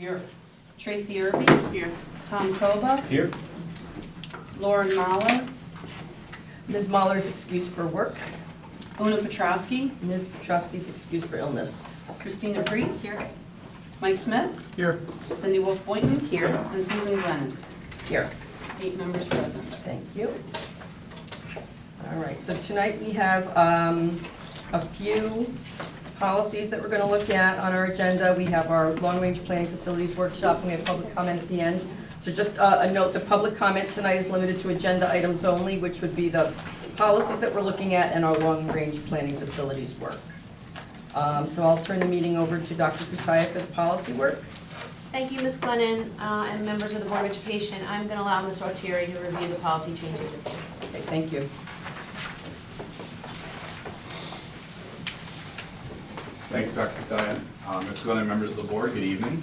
Here. Tracy Irby, Here. Tom Koba, Here. Lauren Mahler, Ms. Mahler's excused for work. Una Petrowski, Ms. Petrowski's excused for illness. Christina Preet, Here. Mike Smith, Here. Cindy Wolf Boynton, Here. and Susan Glennon. Here. 8 members present. Thank you. All right, so tonight we have a few policies that we're going to look at on our agenda. We have our long-range planning facilities workshop, and we have public comment at the end. So just a note, the public comment tonight is limited to agenda items only, which would be the policies that we're looking at and our long-range planning facilities work. So I'll turn the meeting over to Dr. Kutaya for the policy work. Thank you, Ms. Glennon, and members of the Board of Education. I'm going to allow Ms. Autieri to review the policy changes with you. Okay, thank you. Thanks, Dr. Kutaya. Ms. Glennon, members of the board, good evening.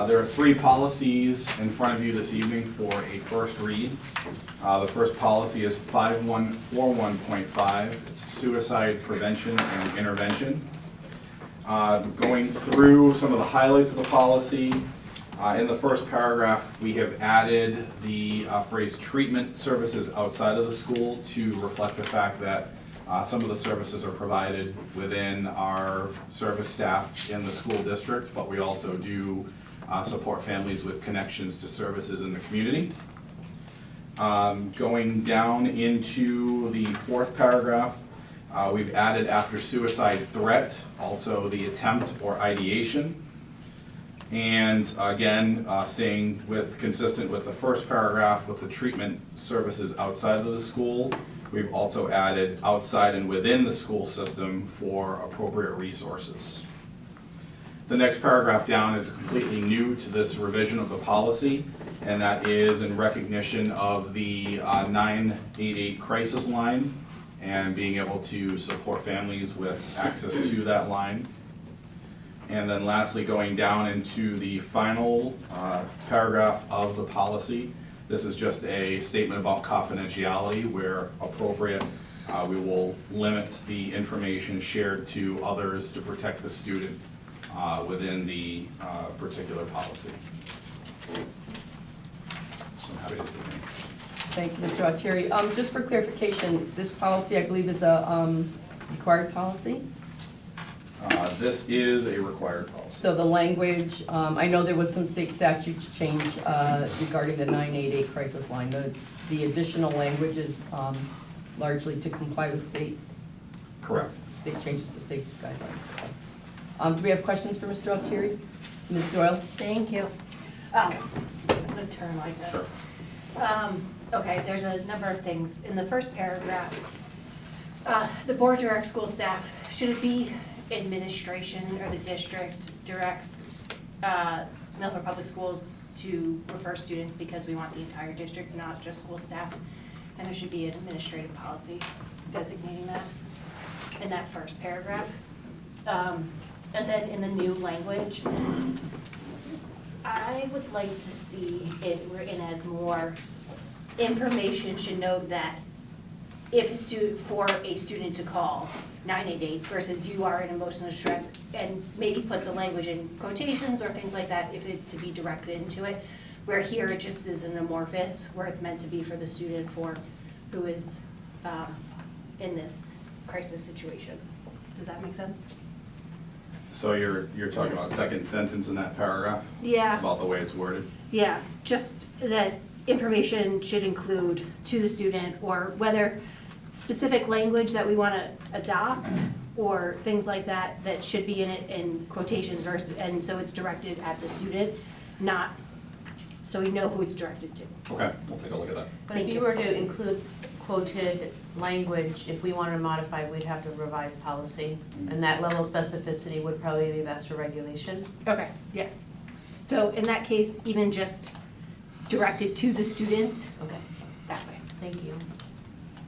There are 3 policies in front of you this evening for a first read. The first policy is 5141.5. It's suicide prevention and intervention. Going through some of the highlights of the policy, in the first paragraph, we have added the phrase treatment services outside of the school to reflect the fact that some of the services are provided within our service staff in the school district, but we also do support families with connections to services in the community. Going down into the 4th paragraph, we've added after suicide threat, also the attempt or ideation. And again, staying consistent with the first paragraph with the treatment services outside of the school, we've also added outside and within the school system for appropriate resources. The next paragraph down is completely new to this revision of the policy, and that is in recognition of the 988 crisis line and being able to support families with access to that line. And then lastly, going down into the final paragraph of the policy, this is just a statement about confidentiality where appropriate. We will limit the information shared to others to protect the student within the particular policy. So I'm happy to take any. Thank you, Mr. Autieri. Just for clarification, this policy, I believe, is a required policy? This is a required policy. So the language, I know there was some state statutes change regarding the 988 crisis line. The additional language is largely to comply with state? Correct. State changes to state guidelines. Do we have questions for Mr. Autieri? Ms. Doyle? Thank you. I'm going to turn like this. Sure. Okay, there's a number of things. In the first paragraph, the board directs school staff. Should it be administration or the district directs Milford Public Schools to refer students because we want the entire district, not just school staff? And there should be an administrative policy designating that in that first paragraph. And then in the new language, I would like to see it written as more information should note that if for a student to call 988 versus you are in emotional distress, and maybe put the language in quotations or things like that if it's to be directed into it, where here it just is an amorphous, where it's meant to be for the student who is in this crisis situation. Does that make sense? So you're talking about second sentence in that paragraph? Yeah. About the way it's worded? Yeah, just that information should include to the student, or whether specific language that we want to adopt or things like that that should be in it in quotations versus, and so it's directed at the student, not so we know who it's directed to. Okay, we'll take a look at that. But if you were to include quoted language, if we wanted to modify, we'd have to revise policy. And that level of specificity would probably be best for regulation. Okay, yes. So in that case, even just directed to the student Okay, that way. thank you.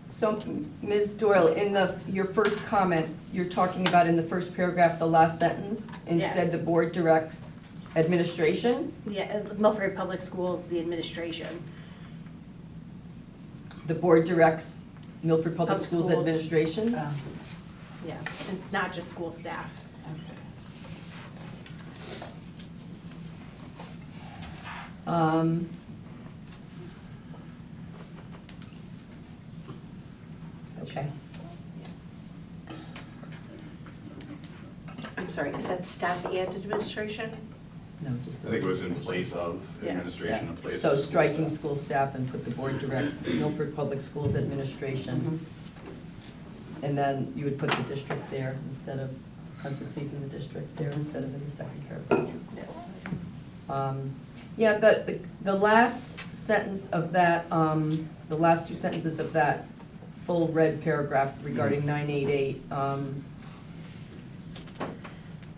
So, Ms. Doyle, in your first comment, you're talking about in the first paragraph, the last sentence, instead Yes. the board directs administration? Yeah, Milford Public Schools, the administration. The board directs Milford Public Public Schools schools. administration? Yeah, it's not just school staff. Okay. I'm sorry, is that staff and administration? No, just. I think it was in place of Yeah. administration, in place of. So school striking staff. school staff and put the board directs Milford Public Schools Administration. And then you would put the district there instead of parentheses in the district there instead of in the second paragraph. Yeah, the last sentence of that, the last two sentences of that full red paragraph regarding 988,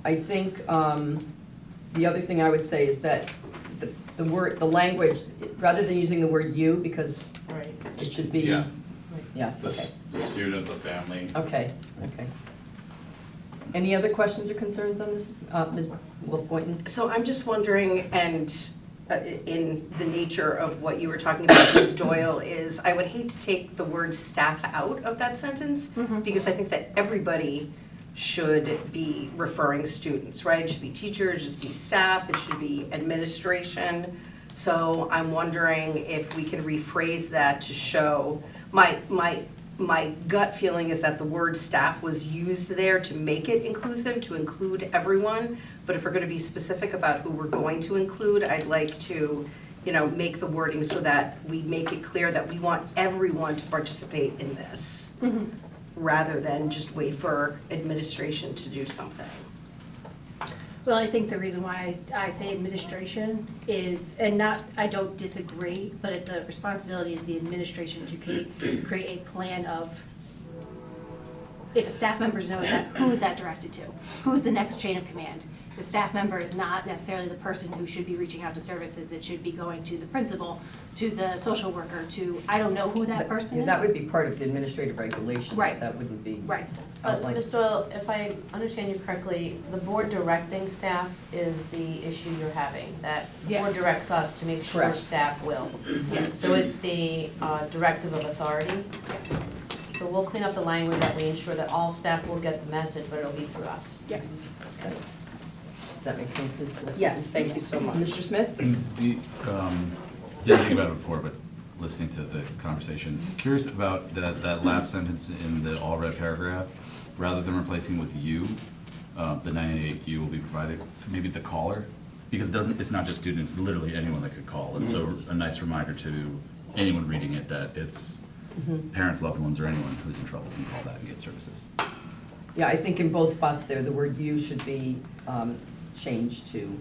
I think, the other thing I would say is that the word, the language, rather than using the word you, because Right. it should be, Yeah. yeah, The, okay. the student, the family. Okay, okay. Any other questions or concerns on this, Ms. Wolf-Boynton? So I'm just wondering, and in the nature of what you were talking about, Ms. Doyle, is I would hate to take the word staff out of that sentence, because I think that everybody should be referring students, right? It should be teachers, it should be staff, it should be administration. So I'm wondering if we can rephrase that to show, my gut feeling is that the word staff was used there to make it inclusive, to include everyone. But if we're gonna be specific about who we're going to include, I'd like to, make the wording so that we make it clear that we want everyone to participate in this, rather than just wait for administration to do something. Well, I think the reason why I say administration is, and not, I don't disagree, but the responsibility is the administration to create a plan of, if a staff member knows that, who is that directed to? Who's the next chain of command? The staff member is not necessarily the person who should be reaching out to services. It should be going to the principal, to the social worker, to, I don't know who that person is. That would be part of the administrative regulation. Right. That wouldn't be. Right. But outlined. Ms. Doyle, if I understand you correctly, the board directing staff is the issue you're having, that the Yeah. board directs us to make sure Correct. staff will. Yes. So it's the directive of authority. So we'll clean up the language that we ensure that all staff will get the message, but it'll be through us. Yes. Okay. Does that make sense, Ms. Wolf? Yes, thank you so much. Mr. Smith? Didn't think about it before, but listening to the conversation, curious about that last sentence in the all red paragraph. Rather than replacing with you, the 988 you will be provided, maybe the caller, because it's not just students, literally anyone that could call. And so a nice reminder to anyone reading it that it's parents, loved ones, or anyone who's in trouble can call that and get services. Yeah, I think in both spots there, the word you should be changed to,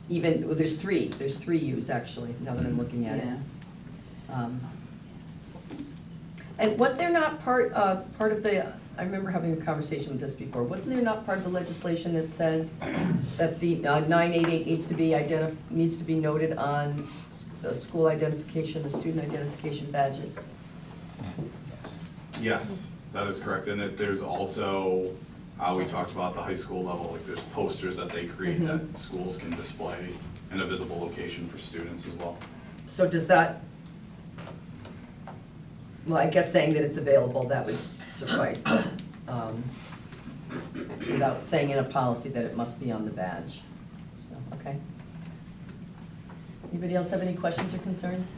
even, well, there's three yous actually, now that I'm looking at it. Yeah. And was there not part of the, I remember having a conversation with this before, wasn't there not part of the legislation that says that the 988 needs to be noted on the school identification, the student identification badges? Yes, that is correct, and there's also, we talked about the high school level, like there's posters that they create that schools can display in a visible location for students as well. So does that, well, I guess saying that it's available, that would suffice, but, without saying in a policy that it must be on the badge. So, okay. Anybody else have any questions or concerns?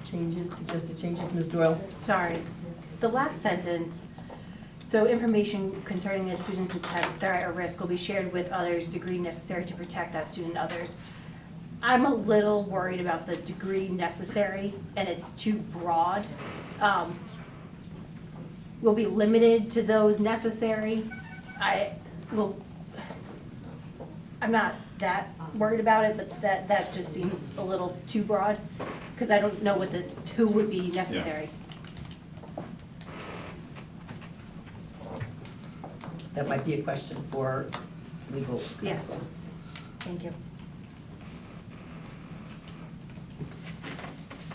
Changes, suggested changes, Ms. Doyle? Sorry. The last sentence, so information concerning a student's attempt, threat, or risk will be shared with others, degree necessary to protect that student and others. I'm a little worried about the degree necessary, and it's too broad. Will be limited to those necessary. I'm not that worried about it, but that just seems a little too broad, because I don't know who would be necessary. That might be a question for legal counsel. Yes. Thank you.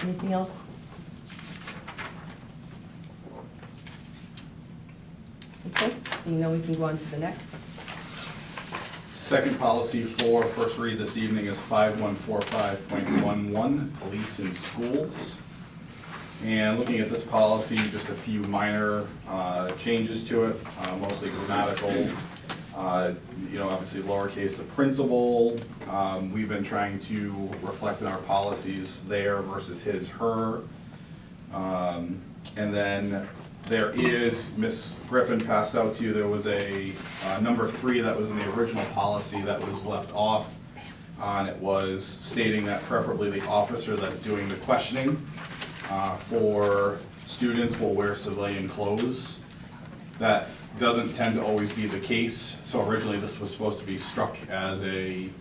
Anything else? Okay, so we can go on to the next. Second policy for first read this evening is 5145.11, police in schools. And looking at this policy, just a few minor changes to it, mostly grammatical. Obviously lowercase the principal. We've been trying to reflect in our policies there versus his, her. And then there is, Ms. Griffin passed out to you, there was a number 3 that was in the original policy that was left off. And it was stating that preferably the officer that's doing the questioning for students will wear civilian clothes. That doesn't tend to always be the case. So originally this was supposed to be struck as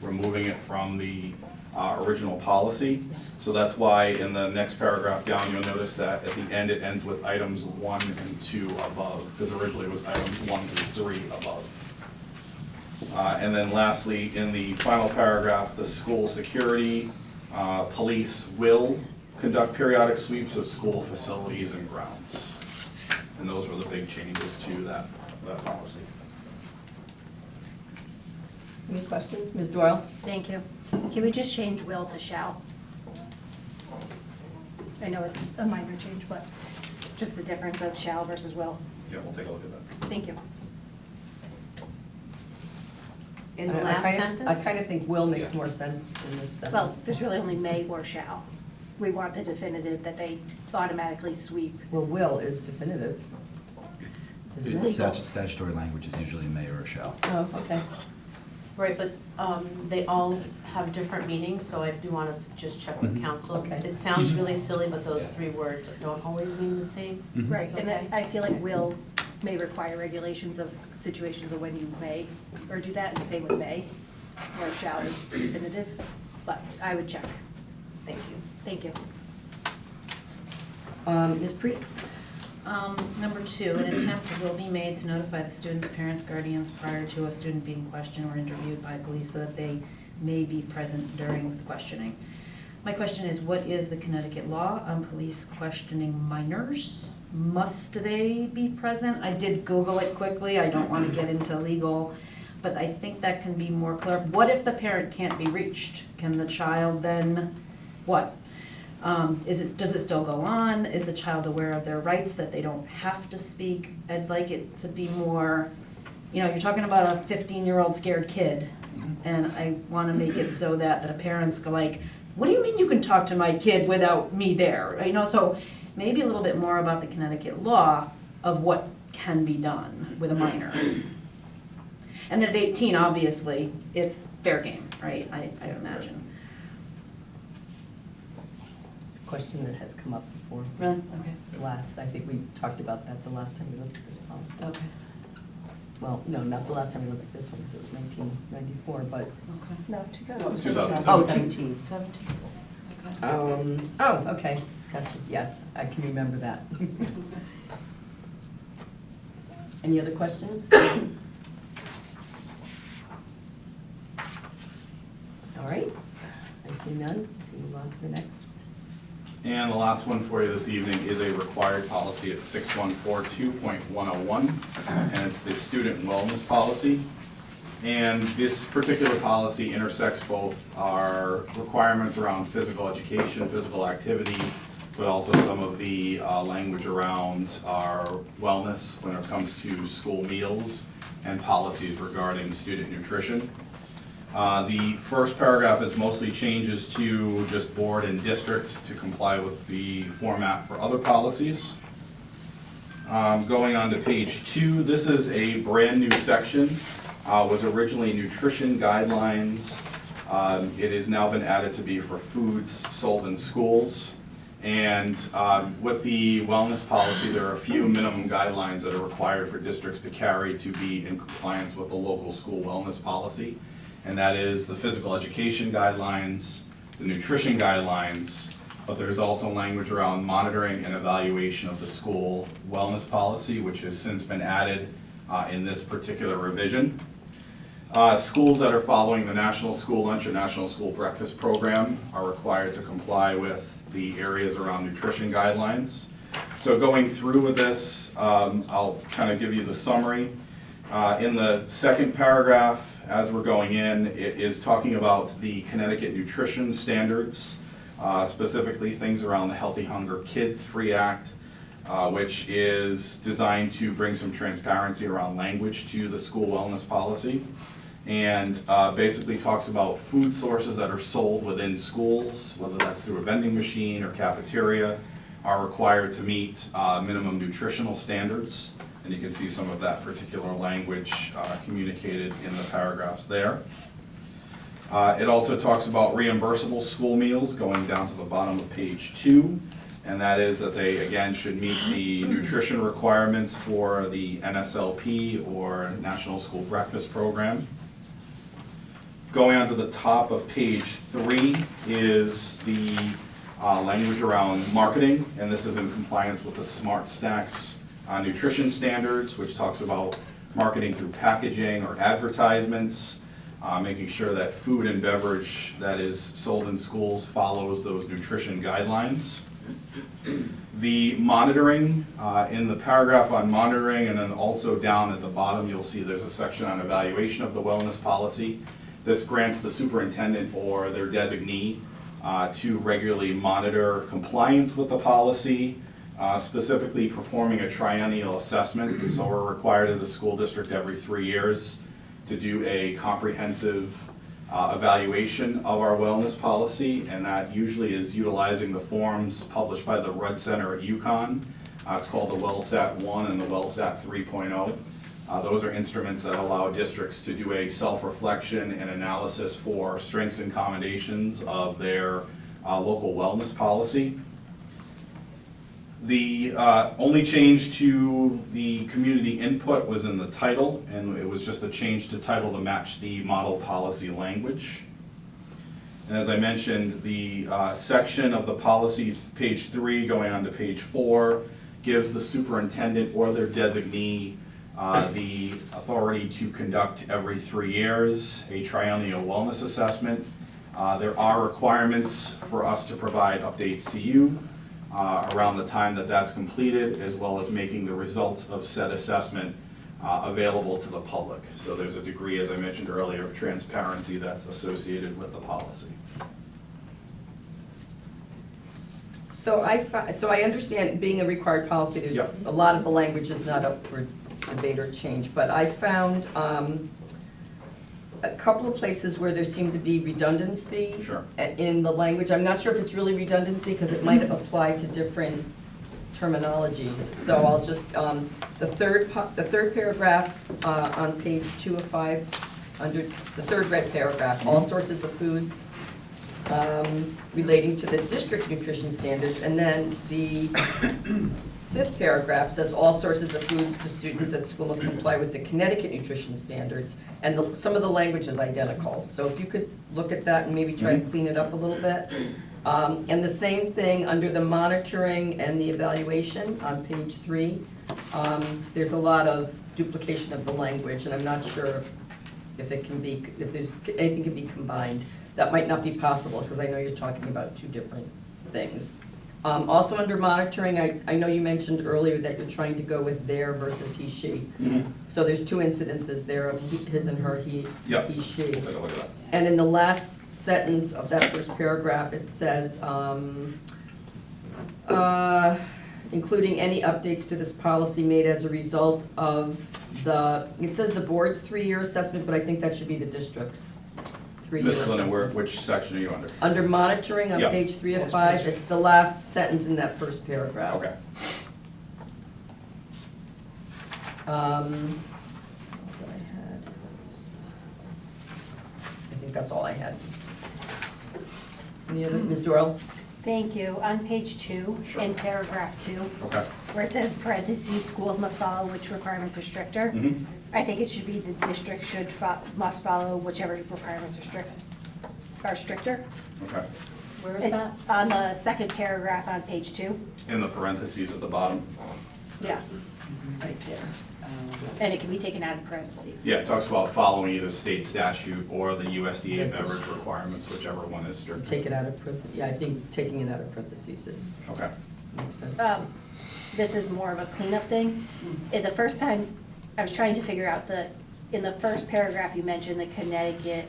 removing it from the original policy. So that's why in the next paragraph down, you'll notice that at the end it ends with items 1 and 2 above, because originally it was items 1 through 3 above. And then lastly, in the final paragraph, the school security, police will conduct periodic sweeps of school facilities and grounds. And those were the big changes to that policy. Any questions? Ms. Doyle? Thank you. Can we just change will to shall? I know it's a minor change, but just the difference of shall versus will. Yeah, we'll take a look at that. Thank you. In the I last kind of- sentence? I kind of think will makes Yeah. more sense in this sentence. Well, there's really only may or shall. We want the definitive that they automatically sweep. Well, will is definitive. Isn't it? Statutory language is usually may or shall. Oh, okay. Right, but they all have different meanings, so I do want to just check with Mhm. council. Okay. It sounds really silly, but those Yeah. 3 words don't always mean the same. Mhm. Right, It's and okay. I feel like will may require regulations of situations of when you may, or do that, and the same with may, or shall is definitive, but I would check. Thank you. Thank you. Ms. Preet? Number 2, an attempt will be made to notify the student's parents, guardians prior to a student being questioned or interviewed by police so that they may be present during the questioning. My question is, what is the Connecticut law on police questioning minors? Must they be present? I did Google it quickly, I don't want to get into legal, but I think that can be more clear. What if the parent can't be reached? Can the child then, what? Does it still go on? Is the child aware of their rights, that they don't have to speak? I'd like it to be more, you're talking about a 15-year-old scared kid, and I want to make it so that the parents go like, what do you mean you can talk to my kid without me there? So maybe a little bit more about the Connecticut law of what can be done with a minor. And then at 18, obviously, it's fair game, right? I imagine. It's a question that has come up before. Really? Okay. I think we talked about that the last time we looked at this policy. Okay. Well, no, not the last time we looked at this one, because it was 1994, but, Okay. No, 2017. oh, 17. 17. Okay. Okay, gotcha, yes, I can remember that. Any other questions? All right, I see none, we can move on to the next. And the last one for you this evening is a required policy at 6142.101, and it's the student wellness policy. And this particular policy intersects both our requirements around physical education, physical activity, but also some of the language around our wellness when it comes to school meals and policies regarding student nutrition. The first paragraph is mostly changes to just board and district to comply with the format for other policies. Going on to page 2, this is a brand new section. Was originally nutrition guidelines. It has now been added to be for foods sold in schools. And with the wellness policy, there are a few minimum guidelines that are required for districts to carry to be in compliance with the local school wellness policy. And that is the physical education guidelines, the nutrition guidelines, but there's also language around monitoring and evaluation of the school wellness policy, which has since been added in this particular revision. Schools that are following the National School Lunch or National School Breakfast program are required to comply with the areas around nutrition guidelines. So going through with this, I'll kind of give you the summary. In the second paragraph, as we're going in, it is talking about the Connecticut nutrition standards, specifically things around the Healthy Hunger Kids Free Act, which is designed to bring some transparency around language to the school wellness policy. And basically talks about food sources that are sold within schools, whether that's through a vending machine or cafeteria, are required to meet minimum nutritional standards. And you can see some of that particular language communicated in the paragraphs there. It also talks about reimbursable school meals going down to the bottom of page 2. And that is that they, again, should meet the nutrition requirements for the NSLP or National School Breakfast Program. Going on to the top of page 3 is the language around marketing, and this is in compliance with the Smart Snacks nutrition standards, which talks about marketing through packaging or advertisements, making sure that food and beverage that is sold in schools follows those nutrition guidelines. The monitoring, in the paragraph on monitoring, and then also down at the bottom, you'll see there's a section on evaluation of the wellness policy. This grants the superintendent or their designee to regularly monitor compliance with the policy, specifically performing a triennial assessment. So we're required as a school district every 3 years to do a comprehensive evaluation of our wellness policy, and that usually is utilizing the forms published by the Rudd Center at UConn. It's called the WellSat 1 and the WellSat 3.0. Those are instruments that allow districts to do a self-reflection and analysis for strengths and accommodations of their local wellness policy. The only change to the community input was in the title, and it was just a change to title to match the model policy language. And as I mentioned, the section of the policy, page 3 going on to page 4, gives the superintendent or their designee the authority to conduct every 3 years a triennial wellness assessment. There are requirements for us to provide updates to you around the time that that's completed, as well as making the results of said assessment available to the public. So there's a degree, as I mentioned earlier, of transparency that's associated with the policy. So I understand being a required policy, there's Yep. a lot of the language is not up for debate or change, but I found a couple of places where there seemed to be redundancy Sure. in the language. I'm not sure if it's really redundancy, because it might apply to different terminologies. So I'll just, the third paragraph on page 2 of 5, under the third red paragraph, all sources of foods relating to the district nutrition standards, and then the fifth paragraph says all sources of foods to students at school must comply with the Connecticut nutrition standards, and some of the language is identical. So if you could look at that and maybe try to clean it up a little bit. And the same thing under the monitoring and the evaluation on page 3. There's a lot of duplication of the language, and I'm not sure if there's anything can be combined. That might not be possible, because I know you're talking about two different things. Also under monitoring, I know you mentioned earlier that you're trying to go with their versus he, she. So there's two incidences there of his and her, he, Yep. he, she. We'll take a look at that. And in the last sentence of that first paragraph, it says, including any updates to this policy made as a result of it says the board's 3-year assessment, but I think that should be the district's 3-year Ms. assessment. Glennon, which section are you under? Under monitoring on Yeah. page 3 of 5, it's the last sentence in that first paragraph. Okay. What I had, I think that's all I had. Any other, Ms. Doyle? Thank you. On page 2, Sure. in paragraph 2, Okay. where it says parentheses, schools must follow which requirements are stricter, Mhm. I think it should be the district must follow whichever requirements are stricter. Okay. Where is that? On the second paragraph on page 2, In the parentheses at the bottom. yeah, Right there. and it can be taken out of parentheses. Yeah, it talks about following either state statute or the USDA Yeah, beverage district. requirements, whichever one is stricter. Take it out of parentheses, yeah, I think taking it out of parentheses Okay. makes sense. This is more of a cleanup thing. The first time, I was trying to figure out in the first paragraph, you mentioned the Connecticut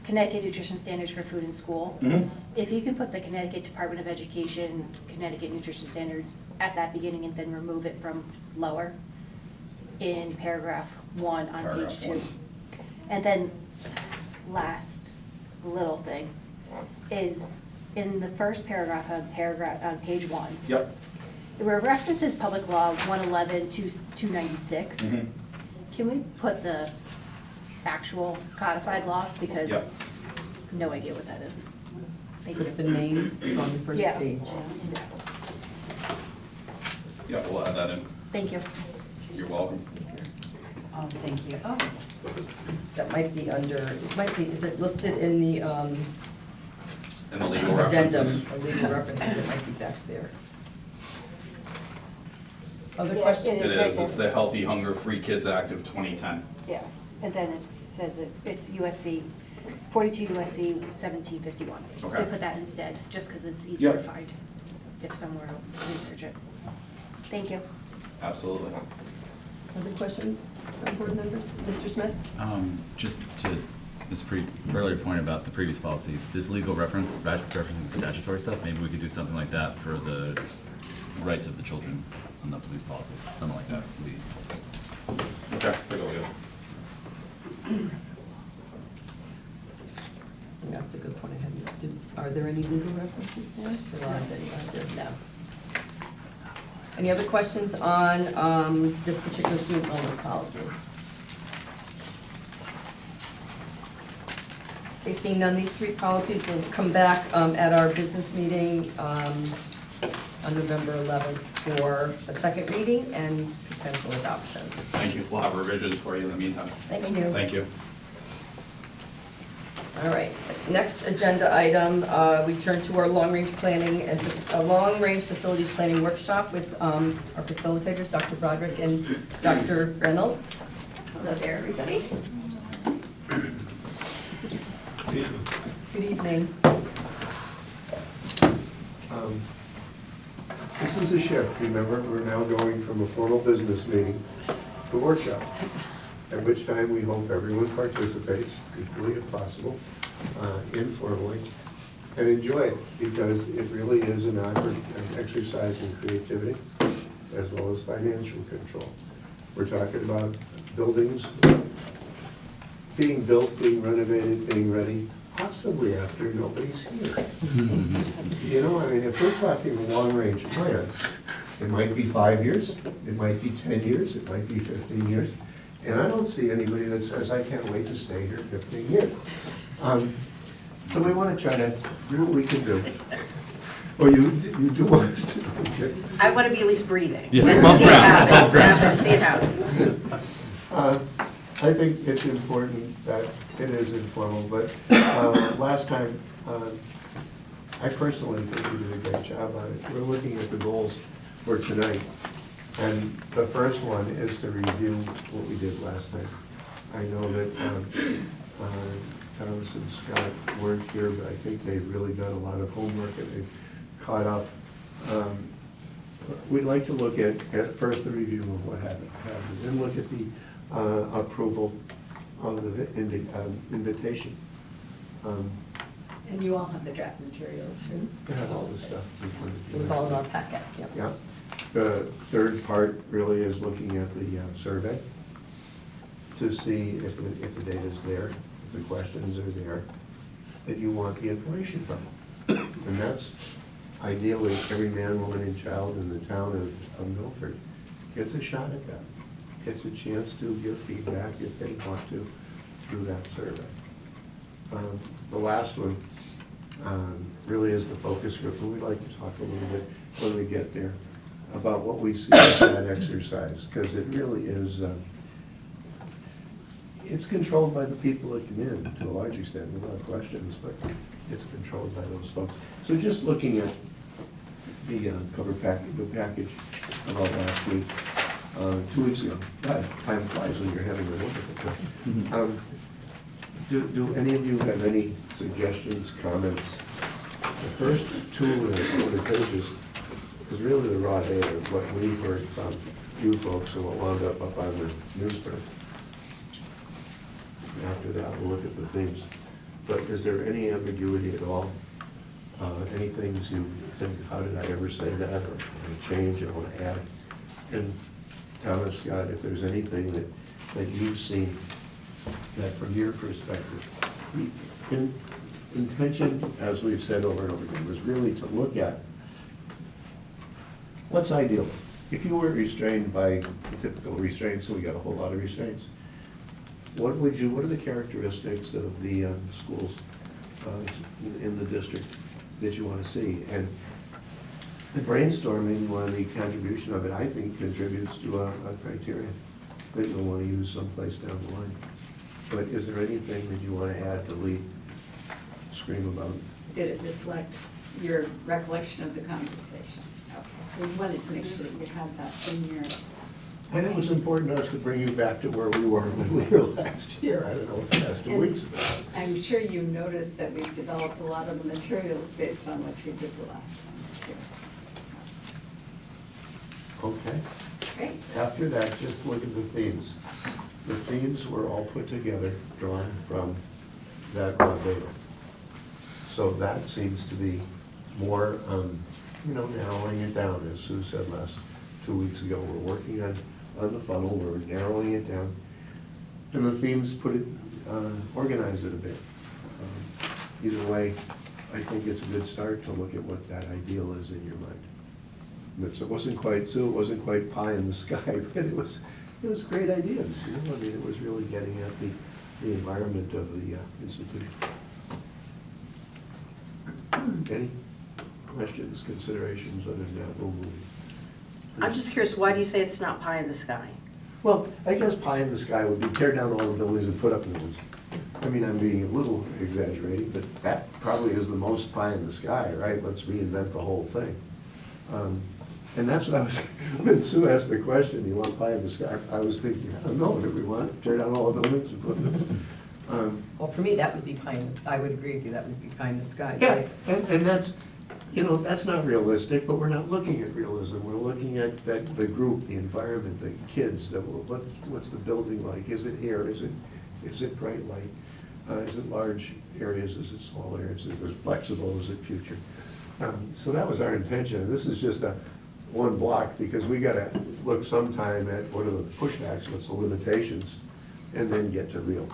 Connecticut nutrition standards for food in school. Mhm. If you can put the Connecticut Department of Education, Connecticut nutrition standards at that beginning and then remove it from lower in paragraph 1 on Paragraph page 2. 1. And then last little thing is in the first paragraph on page 1, Yep. where references Public Law 111 to 296. Mhm. Can we put the actual codified law? Because Yep. no idea what that is. Thank Put the you. name on the first Yeah. page. Yep, we'll add that in. Thank you. You're welcome. Oh, thank you. Oh, that might be under, it might be, is it listed in the And the legal addendum, references. or legal references, it might be back there. Other Yeah, questions? It It's right is, it's the Healthy Hunger Free Kids Act of 2010. Yeah, and then it says it's USC, 42 USC 1751. Okay. We put that instead, just because it's easier to Yep. find if someone were to research it. Thank you. Absolutely. Other questions from board members? Mr. Smith? Just to Ms. Preet's earlier point about the previous policy, this legal reference, referencing the statutory stuff, maybe we could do something like that for the rights of the children on the police policy, something like that. Okay, take a look at it. That's a good point. Are there any legal references there? There aren't any, are there? No. Any other questions on this particular student wellness policy? Okay, seeing none, these 3 policies will come back at our business meeting on November 11th for a second reading and potential adoption. Thank you. We'll have revisions for you in the meantime. Thank you. Thank you. All right, next agenda item, we turn to our long-range planning and long-range facilities planning workshop with our facilitators, Dr. Broderick and Dr. Reynolds. Hello there, everybody. Good evening. This is a shift, remember, we're now going from a formal business meeting to workshop, at which time we hope everyone participates equally if possible, informally, and enjoy it, because it really is an exercise in creativity as well as financial control. We're talking about buildings being built, being renovated, being ready, possibly after nobody's here. You know, I mean, if we're talking a long-range plan, it might be 5 years, it might be 10 years, it might be 15 years, and I don't see anybody that says, I can't wait to stay here 15 years. So we want to try to do what we can do. Or you do want us to, okay? I want to be at least breathing. Yeah, Let's above see it ground, happen. above ground. Let's see it happen. I think it's important that it is informal, but last time, I personally think we did a great job on it. We're looking at the goals for tonight, and the first one is to review what we did last time. I know that Thomas and Scott weren't here, but I think they've really done a lot of homework and they've caught up. We'd like to look at first the review of what happened, then look at the approval of the invitation. And you all have the draft materials, right? We have all this stuff. It was all in our packet, yep. Yeah. The third part really is looking at the survey to see if the data's there, if the questions are there, that you want the information from. And that's ideally every man, woman, and child in the town of Milford gets a shot at that. Gets a chance to give feedback if they want to do that survey. The last one really is the focus group, and we'd like to talk a little bit when we get there about what we see as that exercise, because it really is, it's controlled by the people that come in to a large extent, without questions, but it's controlled by those folks. So just looking at the cover package, the package about last week, 2 weeks ago. God, time flies when you're having a wonderful time. Do any of you have any suggestions, comments? The first 2 pages is really the raw data of what we've heard from you folks and what wound up on the newsprint. And after that, we'll look at the themes. but is there any ambiguity at all? Any things you think, how did I ever say that, or any change I want to add? And Thomas, Scott, if there's anything that you've seen that from your perspective, the intention, as we've said over and over again, was really to look at what's ideal. If you were restrained by typical restraints, so we got a whole lot of restraints, what are the characteristics of the schools in the district that you want to see? And the brainstorming, or the contribution of it, I think contributes to a criteria that you'll want to use someplace down the line. But is there anything that you want to add, delete, scream about? Did it reflect your recollection of the conversation? Okay. We wanted to make sure that you had that in your. And it was important to us to bring you back to where we were when we were last year, I don't know, the last 2 And weeks ago. I'm sure you noticed that we've developed a lot of the materials based on what you did the last time too. Okay. Great. After that, just look at the themes. The themes were all put together, drawn from that raw data. So that seems to be more, narrowing it down, as Sue said 2 weeks ago. We're working on the funnel, we're narrowing it down. And the themes organize it a bit. Either way, I think it's a good start to look at what that ideal is in your mind. But it wasn't quite pie in the sky, but it was great ideas, I mean, it was really getting at the environment of the institution. Any questions, considerations other than that? We'll move. I'm just curious, why do you say it's not pie in the sky? Well, I guess pie in the sky would be tear down all the buildings and put up new ones. I mean, I'm being a little exaggerating, but that probably is the most pie in the sky, right? Let's reinvent the whole thing. And that's what I was, when Sue asked the question, you want pie in the sky? I was thinking, I don't know, do we want to tear down all the buildings and put them? Well, for me, that would be pie in the sky. I would agree with you, that would be pie in the sky. Yeah, and that's, that's not realistic, but we're not looking at realism. We're looking at the group, the environment, the kids, what's the building like? Is it air? Is it bright light? Is it large areas? Is it small areas? Is it flexible? Is it future? So that was our intention. This is just one block, because we gotta look sometime at what are the pushbacks, what's the limitations, and then get to real.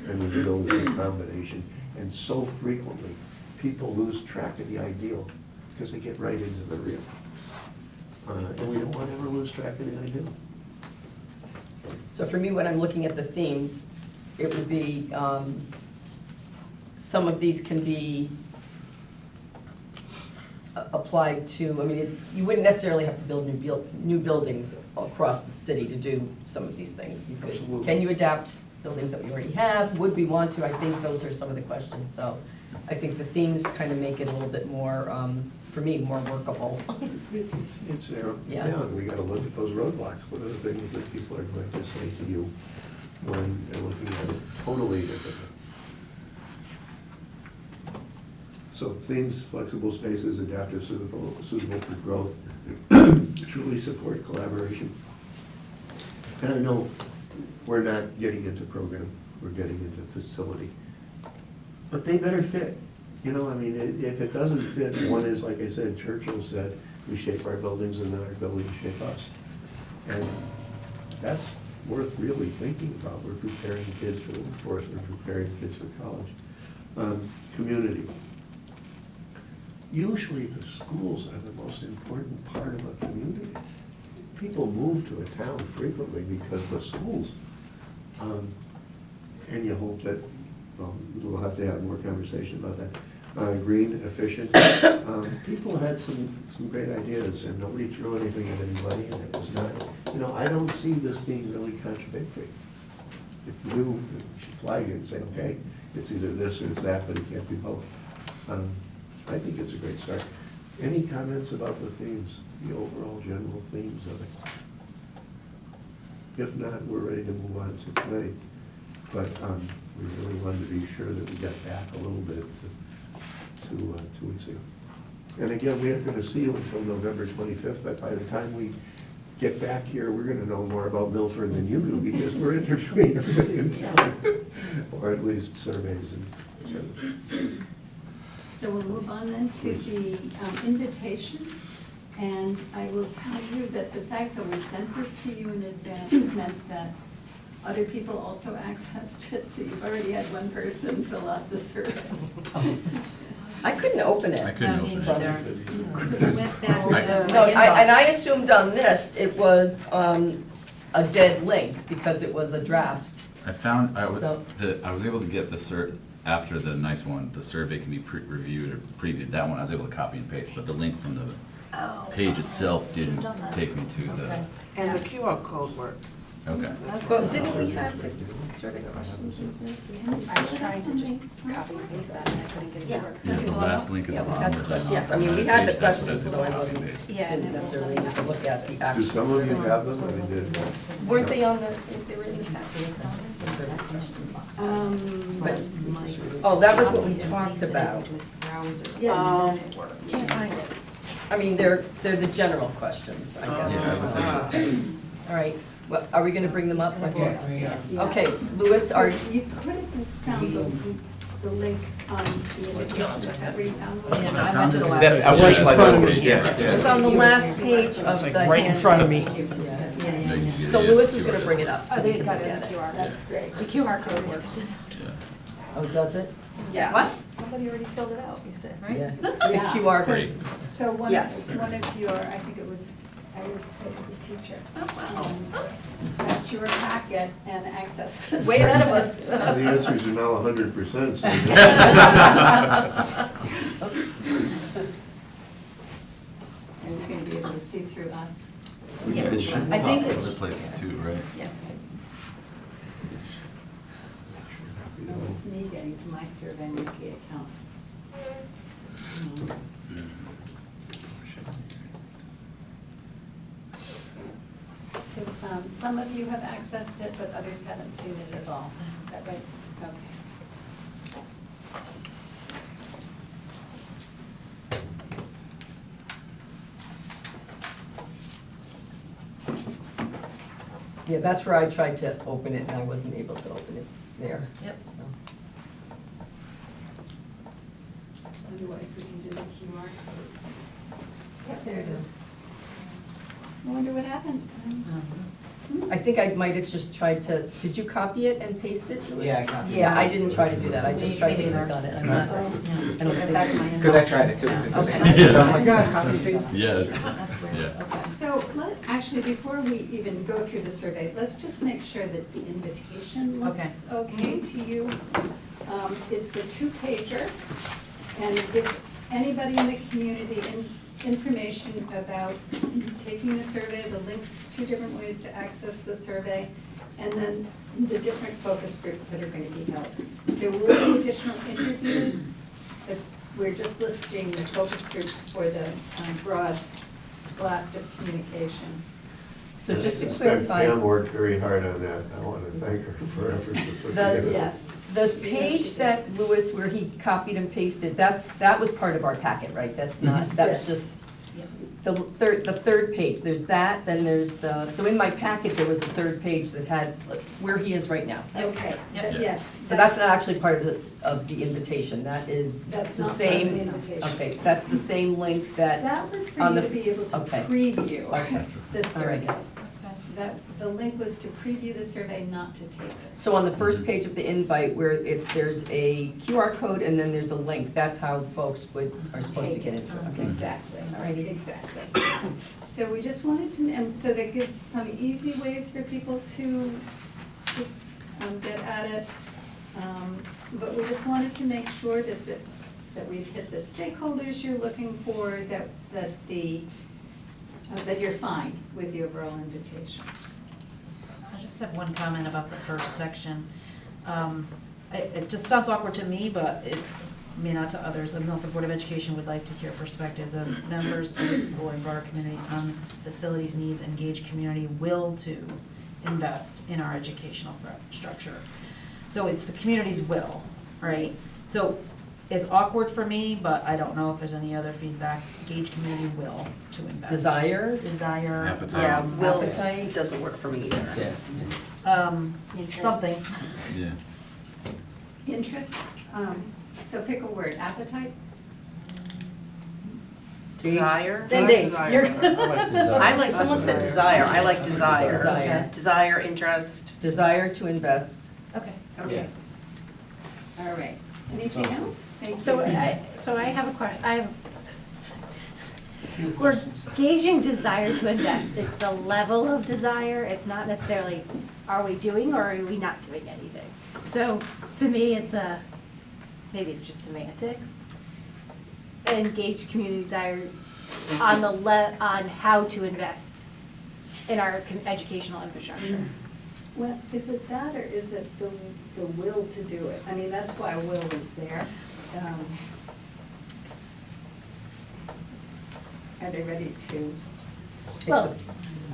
And we build a combination. And so frequently, people lose track of the ideal because they get right into the real. And we don't want to ever lose track of the ideal. So for me, when I'm looking at the themes, it would be, some of these can be applied to, I mean, you wouldn't necessarily have to build new buildings across the city to do some of these things. You could, Absolutely. can you adapt buildings that we already have? Would we want to? I think those are some of the questions. So I think the themes kind of make it a little bit more, for me, more workable. It's narrowed Yeah. down. We got to look at those roadblocks. What are the things that people are going to say to you when they're looking at it totally differently? So themes, flexible spaces, adaptive, suitable for growth, truly support collaboration. And I know we're not getting into program, we're getting into facility. But they better fit. I mean, if it doesn't fit, one is, like I said, Churchill said, we shape our buildings and then our buildings shape us. And that's worth really thinking about. We're preparing kids for the workforce, we're preparing kids for college. Community. Usually the schools are the most important part of a community. People move to a town frequently because of the schools. And you hope that, we'll have to have more conversation about that. Green, efficient. People had some great ideas, and nobody threw anything at anybody, and it was not, I don't see this being really contradictory. If you do, you should flag it and say, okay, it's either this or it's that, but it can't be both. I think it's a great start. Any comments about the themes, the overall general themes of it? If not, we're ready to move on to tonight. But we really wanted to be sure that we got back a little bit to 2 weeks ago. And again, we aren't going to see you until November 25th, but by the time we get back here, we're going to know more about Milford than you do, because we're interviewing everybody in town, or at least surveys and So we'll move on then to the invitation. And I will tell you that the fact that we sent this to you in advance meant that other people also accessed it, so you've already had one person fill out the survey. I couldn't open it. I couldn't open it. No, and I assumed on this, it was a dead link because it was a draft. I found, I was So- able to get the after the nice one, the survey can be reviewed or previewed. That one I was able to copy and paste, but the link from the page itself didn't take me to the, And the QR code works. okay. But didn't we have the survey questions in here? I was trying to just copy and paste that and I couldn't get it to work. Yeah, the last link at Yeah, the we bottom had of the that. questions. I mean, we had the That's what I was questions, so I able to copy and wasn't, paste. didn't necessarily need to look at the Do actual some of you survey. have them? I mean, did. Weren't they on the, they were in the packet? But, oh, that was what we talked about. Yeah. Can't find it. I mean, they're the general questions, I guess. All right, well, are we gonna bring them up? Okay, okay, Louis, So are, you could have found the link on the invitation, is that where you found it? I went to the last. I was just like, it's on the last page of the. right in front of me. So Louis is gonna bring it up, so we can look got it at on the it. QR, that's great. The QR code works. Oh, does it? Yeah. What? Somebody already filled it out, you said, right? Yeah. The Yeah, QR so- code. So one Yeah. of your, I think it was, I would say it was a teacher. Oh, wow. Got your packet and accessed the Way ahead of survey. us. The answers are now 100%. So And you're gonna be able to see through us. Yeah, It should I pop think other it's, places too, right? yeah. No, it's me getting to my survey monkey account. So some of you have accessed it, but others haven't seen it at all. Is that right? Okay. Yeah, that's where I tried to open it and I wasn't able to open it there. Yep. So. Otherwise, we can do the QR code. Yep, there it is. I wonder what happened. I think I might have just tried to, did you copy it and paste it, Louis? Yeah, I copied it. Yeah, I didn't try to do that, I just Me tried to neither. click on it, I'm not, I don't think. Back to my Because I inbox. tried it too. Okay. So I'm like, God, copy and paste. Yeah, it's, That's weird, yeah. okay. So actually, before we even go through the survey, let's just make sure that the invitation looks okay to you. It's the two-pager, and it gives anybody in the community information about taking the survey, the links, 2 different ways to access the survey, and then the different focus groups that are going to be held. There will be additional interviews, but we're just listing the focus groups for the broad blast of communication. So just to Pam clarify, worked very hard on that. I want to thank her for her efforts to put The- together. Yes. the page that Louis, where he copied and pasted, that was part of our packet, right? That's not, that was Yes. just, the third page, there's that, then there's so in my packet, there was the third page that had where he is right now. Okay, Yes. yes. So that's not actually part of the invitation, that is That's the not part of the same, invitation. okay, that's the same link that, That was for on you the- to be able to okay. preview Okay. the All right. survey. That, the link was to preview the survey, not to take it. so on the first page of the invite where there's a QR code and then there's a link, that's how folks are supposed to Take get it. into it, okay? Exactly, Alrighty. exactly. So we just wanted to, and so that gives some easy ways for people to get at it. But we just wanted to make sure that we've hit the stakeholders you're looking for, that you're fine with the overall invitation. I just have one comment about the first section. It just sounds awkward to me, but it may not to others. The Milford Board of Education would like to hear perspectives of members of the school and broader community on facilities needs, engaged community will to invest in our educational structure. So it's the community's will, right? So it's awkward for me, but I don't know if there's any other feedback. Engaged community will to invest. Desire? Desire. Appetite. Yeah, will Appetite. doesn't work for me either. Something. Yeah. Interest, So pick a word, appetite? Desire? Cindy, Desire. you're. I like, someone said desire, I like desire. Desire. Desire, interest. Desire to invest. Okay. Okay. All right. Anything else? Thank you. So I have a question, we're gauging desire to invest. It's the level of desire. It's not necessarily, are we doing or are we not doing anything? So to me, it's maybe it's just semantics. Engage community desire on on how to invest in our educational infrastructure. Well, is it that or is it the will to do it? I mean, that's why will is there. Are they ready to? Well,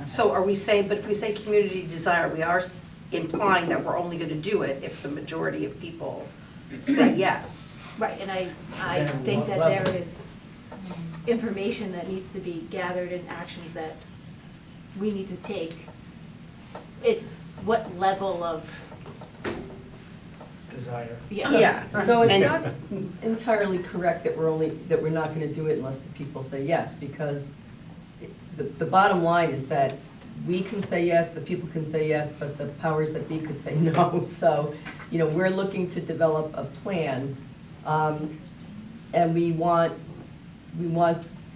So are we saying, but if we say community desire, we are implying that we're only gonna do it if the majority of people say yes. right, and I think that there is information that needs to be gathered and actions that we need to take. It's what level of, Desire. Yeah. So it's And- not entirely correct that we're not gonna do it unless the people say yes, because the bottom line is that we can say yes, the people can say yes, but the powers that be could say no. So, we're looking to develop a plan, and we want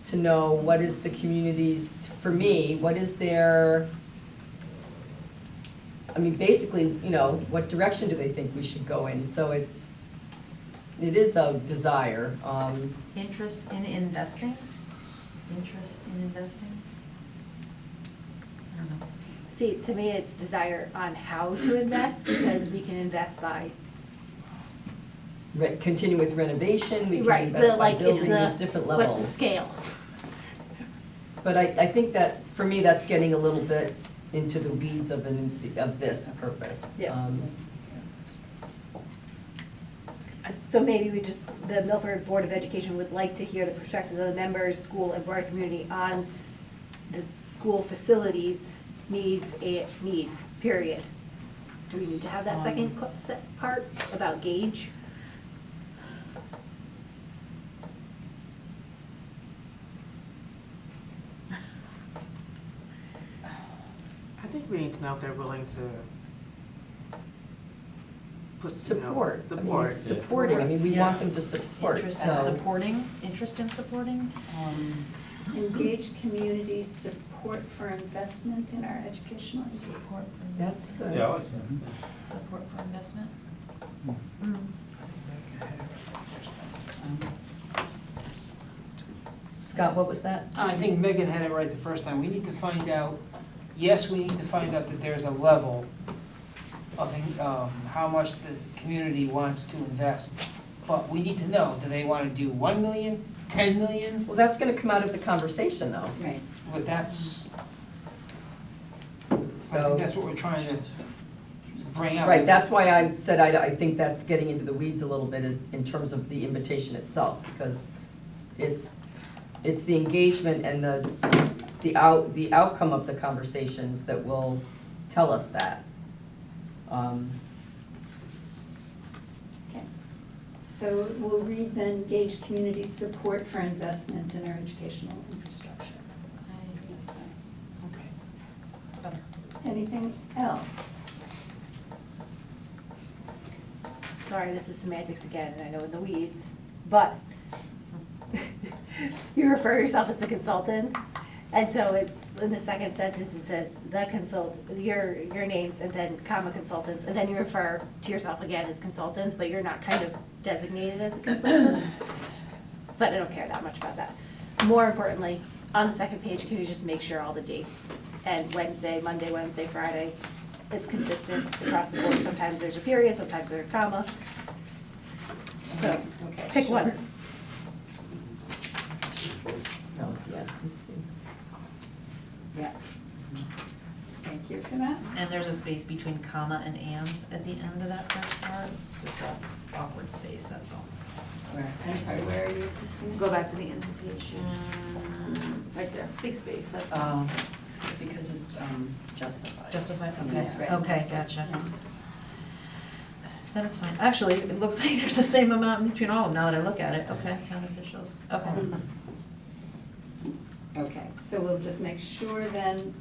to know what is the community's, for me, what is their, basically, what direction do they think we should go in? So it is a desire. Interest in investing? Interest in investing? I don't know. see, to me, it's desire on how to invest, because we can invest by, Continue with renovation, we can right, invest by it's building, there's different levels. what's the scale? But I think that, for me, that's getting a little bit into the weeds of this purpose. Yeah. So maybe the Milford Board of Education would like to hear the perspectives of the members, school, and broader community on the school facilities needs, period. Do we need to have that second part about gauge? I think we need to know if they're willing to put, Support. support. Supporting, we want them to support, Interest in so. supporting, interest in supporting? Engage community support for investment in our educational infrastructure. Support for That's investment. good. Support for investment? Scott, what was that? I think Megan had it right the first time. We need to find out, yes, we need to find out that there's a level of how much the community wants to invest. But we need to know, do they want to do 1 million, 10 million? Well, that's gonna come out of the conversation, though. Right. But that's, I So, think that's what we're trying to bring up. right, that's why I said I think that's getting into the weeds a little bit is in terms of the invitation itself, because it's the engagement and the outcome of the conversations that will tell us that. Okay. So we'll read then, engage community support for investment in our educational infrastructure. I think that's fine. Okay. Better. Anything else? Sorry, this is semantics again, and I know in the weeds, but you refer to yourself as the consultants, and so it's, in the second sentence, it says your names, and then comma consultants, and then you refer to yourself again as consultants, but you're not kind of designated as a consultant. But I don't care that much about that. More importantly, on the second page, can you just make sure all the dates, and Monday, Wednesday, Friday, it's consistent across the board. Sometimes there's a period, sometimes there's a comma. So, Okay, pick sure. one. No, yeah, let me see. Yeah. Thank you for that. And there's a space between comma and at the end of that first part. It's just that awkward space, that's all. I'm sorry, where are you, Christina? Go back to the invitation. Right there, big space, that's all. Um, Because it's justified. Justified, okay. That's right. Okay, gotcha. Then it's fine. Actually, it looks like there's the same amount between all of them now that I look at it. Okay, town officials. Okay. Okay, so we'll just make sure then,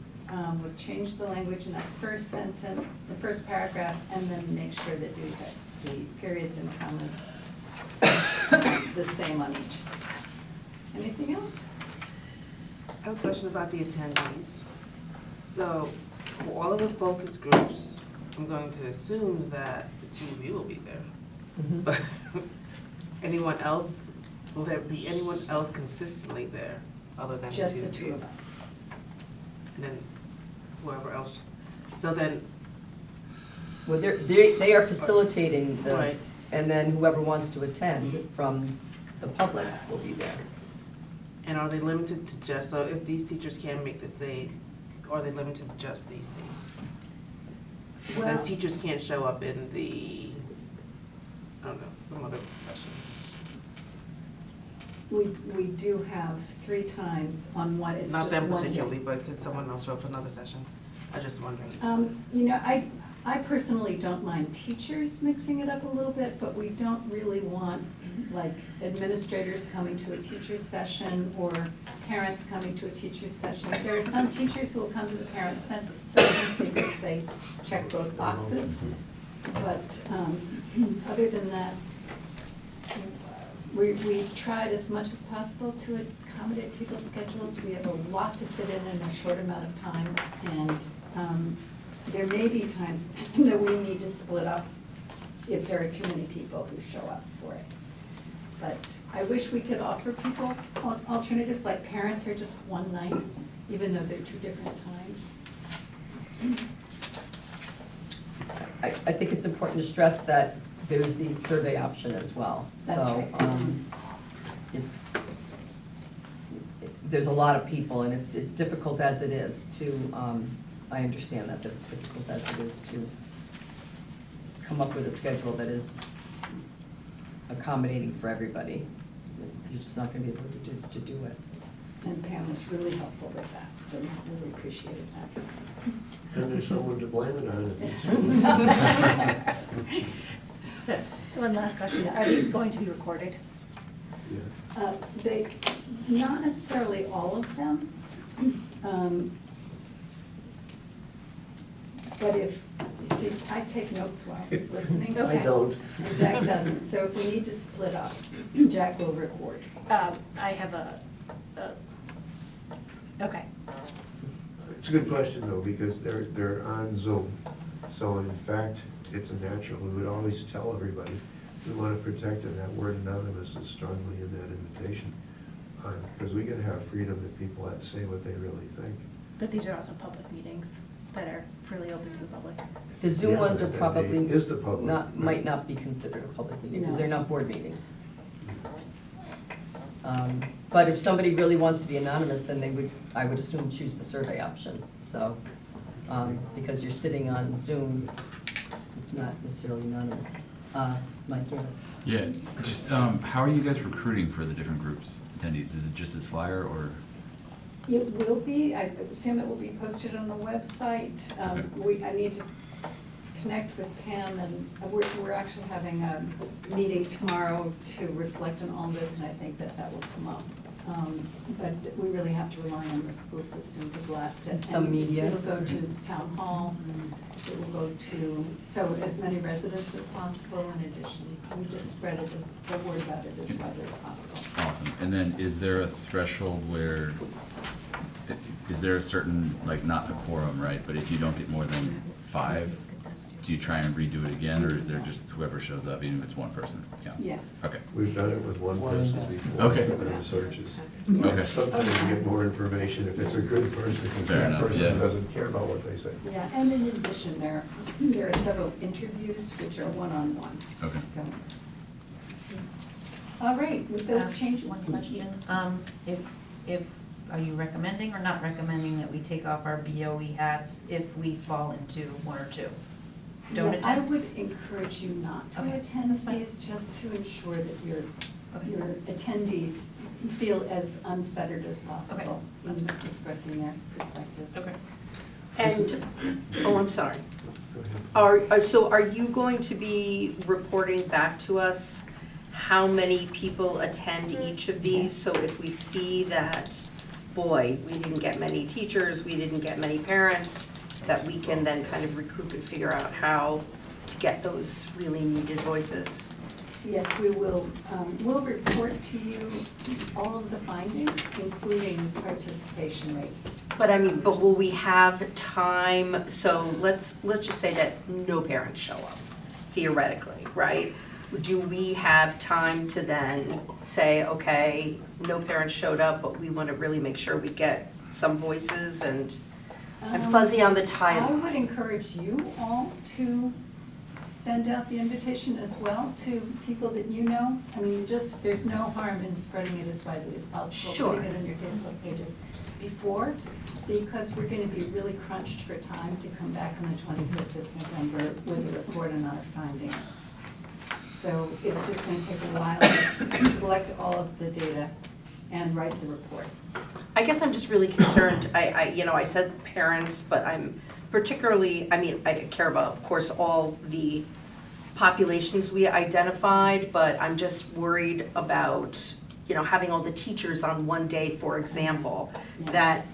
we'll change the language in that first sentence, the first paragraph, and then make sure that we have the periods and commas the same on each. Anything else? I have a question about the attendees. So, for all of the focus groups, I'm going to assume that the two of you will be there. Mhm. But anyone else, will there be anyone else consistently there other than Just the the two two of of us. And then whoever else. So then, Well, they are facilitating the, right, and then whoever wants to attend from the public will be there. and are they limited to just, so if these teachers can't make this day, are they limited to just these days? The Well, teachers can't show up in the, I don't know, some other session. we do have 3 times on one, it's Not just them one day. particularly, but could someone else show up for another session? I'm just wondering. You know, I personally don't mind teachers mixing it up a little bit, but we don't really want, like, administrators coming to a teacher's session or parents coming to a teacher's session. There are some teachers who will come to the parent sessions because they check both boxes. But other than that, we tried as much as possible to accommodate people's schedules. We have a lot to fit in a short amount of time, and there may be times that we need to split up if there are too many people who show up for it. But I wish we could offer people alternatives, like parents are just one night, even though they're 2 different times. I think it's important to stress that there's the survey option as well. That's So, right. there's a lot of people, and it's difficult as it is to, I understand that it's difficult as it is to come up with a schedule that is accommodating for everybody. You're just not gonna be able to do it. And Pam was really helpful with that, so we really appreciated that. And there's someone to blame it on it. One last question, are these going to be recorded? Yeah. They, not necessarily all of them. But if, you see, I take notes while listening. I don't. And Jack doesn't, so if we need to split up, Jack will record. I have okay. It's a good question though, because they're on Zoom. So in fact, it's a natural, we would always tell everybody, we want to protect it, that word anonymous is strongly in that invitation. Because we gotta have freedom that people have to say what they really think. But these are also public meetings that are freely open to the public. The Zoom Yeah, ones are that probably is the public. not, might not be considered a public meeting, because No. they're not board meetings. But if somebody really wants to be anonymous, then they would, I would assume, choose the survey option. So, because you're sitting on Zoom, it's not necessarily anonymous. Mike, yeah. Yeah, just, how are you guys recruiting for the different groups, attendees? Is it just this flyer, or? It will be, I assume it will be posted on the website. I need to connect with Pam, and we're actually having a meeting tomorrow to reflect on all this, and I think that will come up. But we really have to rely on the school system to blast it. And some media. It'll go to town hall, it will go to, so as many residents as possible. In addition, we just spread the word about it as widely as possible. Awesome. And then is there a threshold where, is there a certain, like, not a quorum, right? But if you don't get more than 5, do you try and redo it again, or is there just whoever shows up, even if it's one person counts? Yes. Okay. We've done it with one person before. Okay. In the searches. Okay. Sometimes you get more information if it's a good person, because Fair that enough, person yeah. doesn't care about what they say. Yeah, and in addition, there are several interviews which are one-on-one. Okay. So, all right, with those changes. One question, if, are you recommending or not recommending that we take off our BOE hats if we fall into 1 or 2? Don't Yeah, I attend? would encourage you not to Okay, attend that's fine. these, just to ensure that your Okay. attendees feel as unfettered as possible that's in fine. expressing their perspectives. Okay. And, oh, I'm sorry. Go ahead. So are you going to be reporting back to us how many people attend each of these? So if we see that, boy, we didn't get many teachers, we didn't get many parents, that we can then kind of recruit and figure out how to get those really needed voices? Yes, we will, we'll report to you all of the findings, including participation rates. But I mean, but will we have time, so let's just say that no parents show up, theoretically, right? Do we have time to then say, okay, no parents showed up, but we want to really make sure we get some voices, and I'm fuzzy on the I time. would encourage you all to send out the invitation as well to people that you know. I mean, just, there's no harm in spreading it as widely as possible. Sure. Putting it on your Facebook pages before, because we're gonna be really crunched for time to come back on the 25th of November with a report on our findings. So it's just gonna take a while to collect all of the data and write the report. I guess I'm just really concerned, I said parents, but I'm particularly, I mean, I care about, of course, all the populations we identified, but I'm just worried about, having all the teachers on one day, for example, that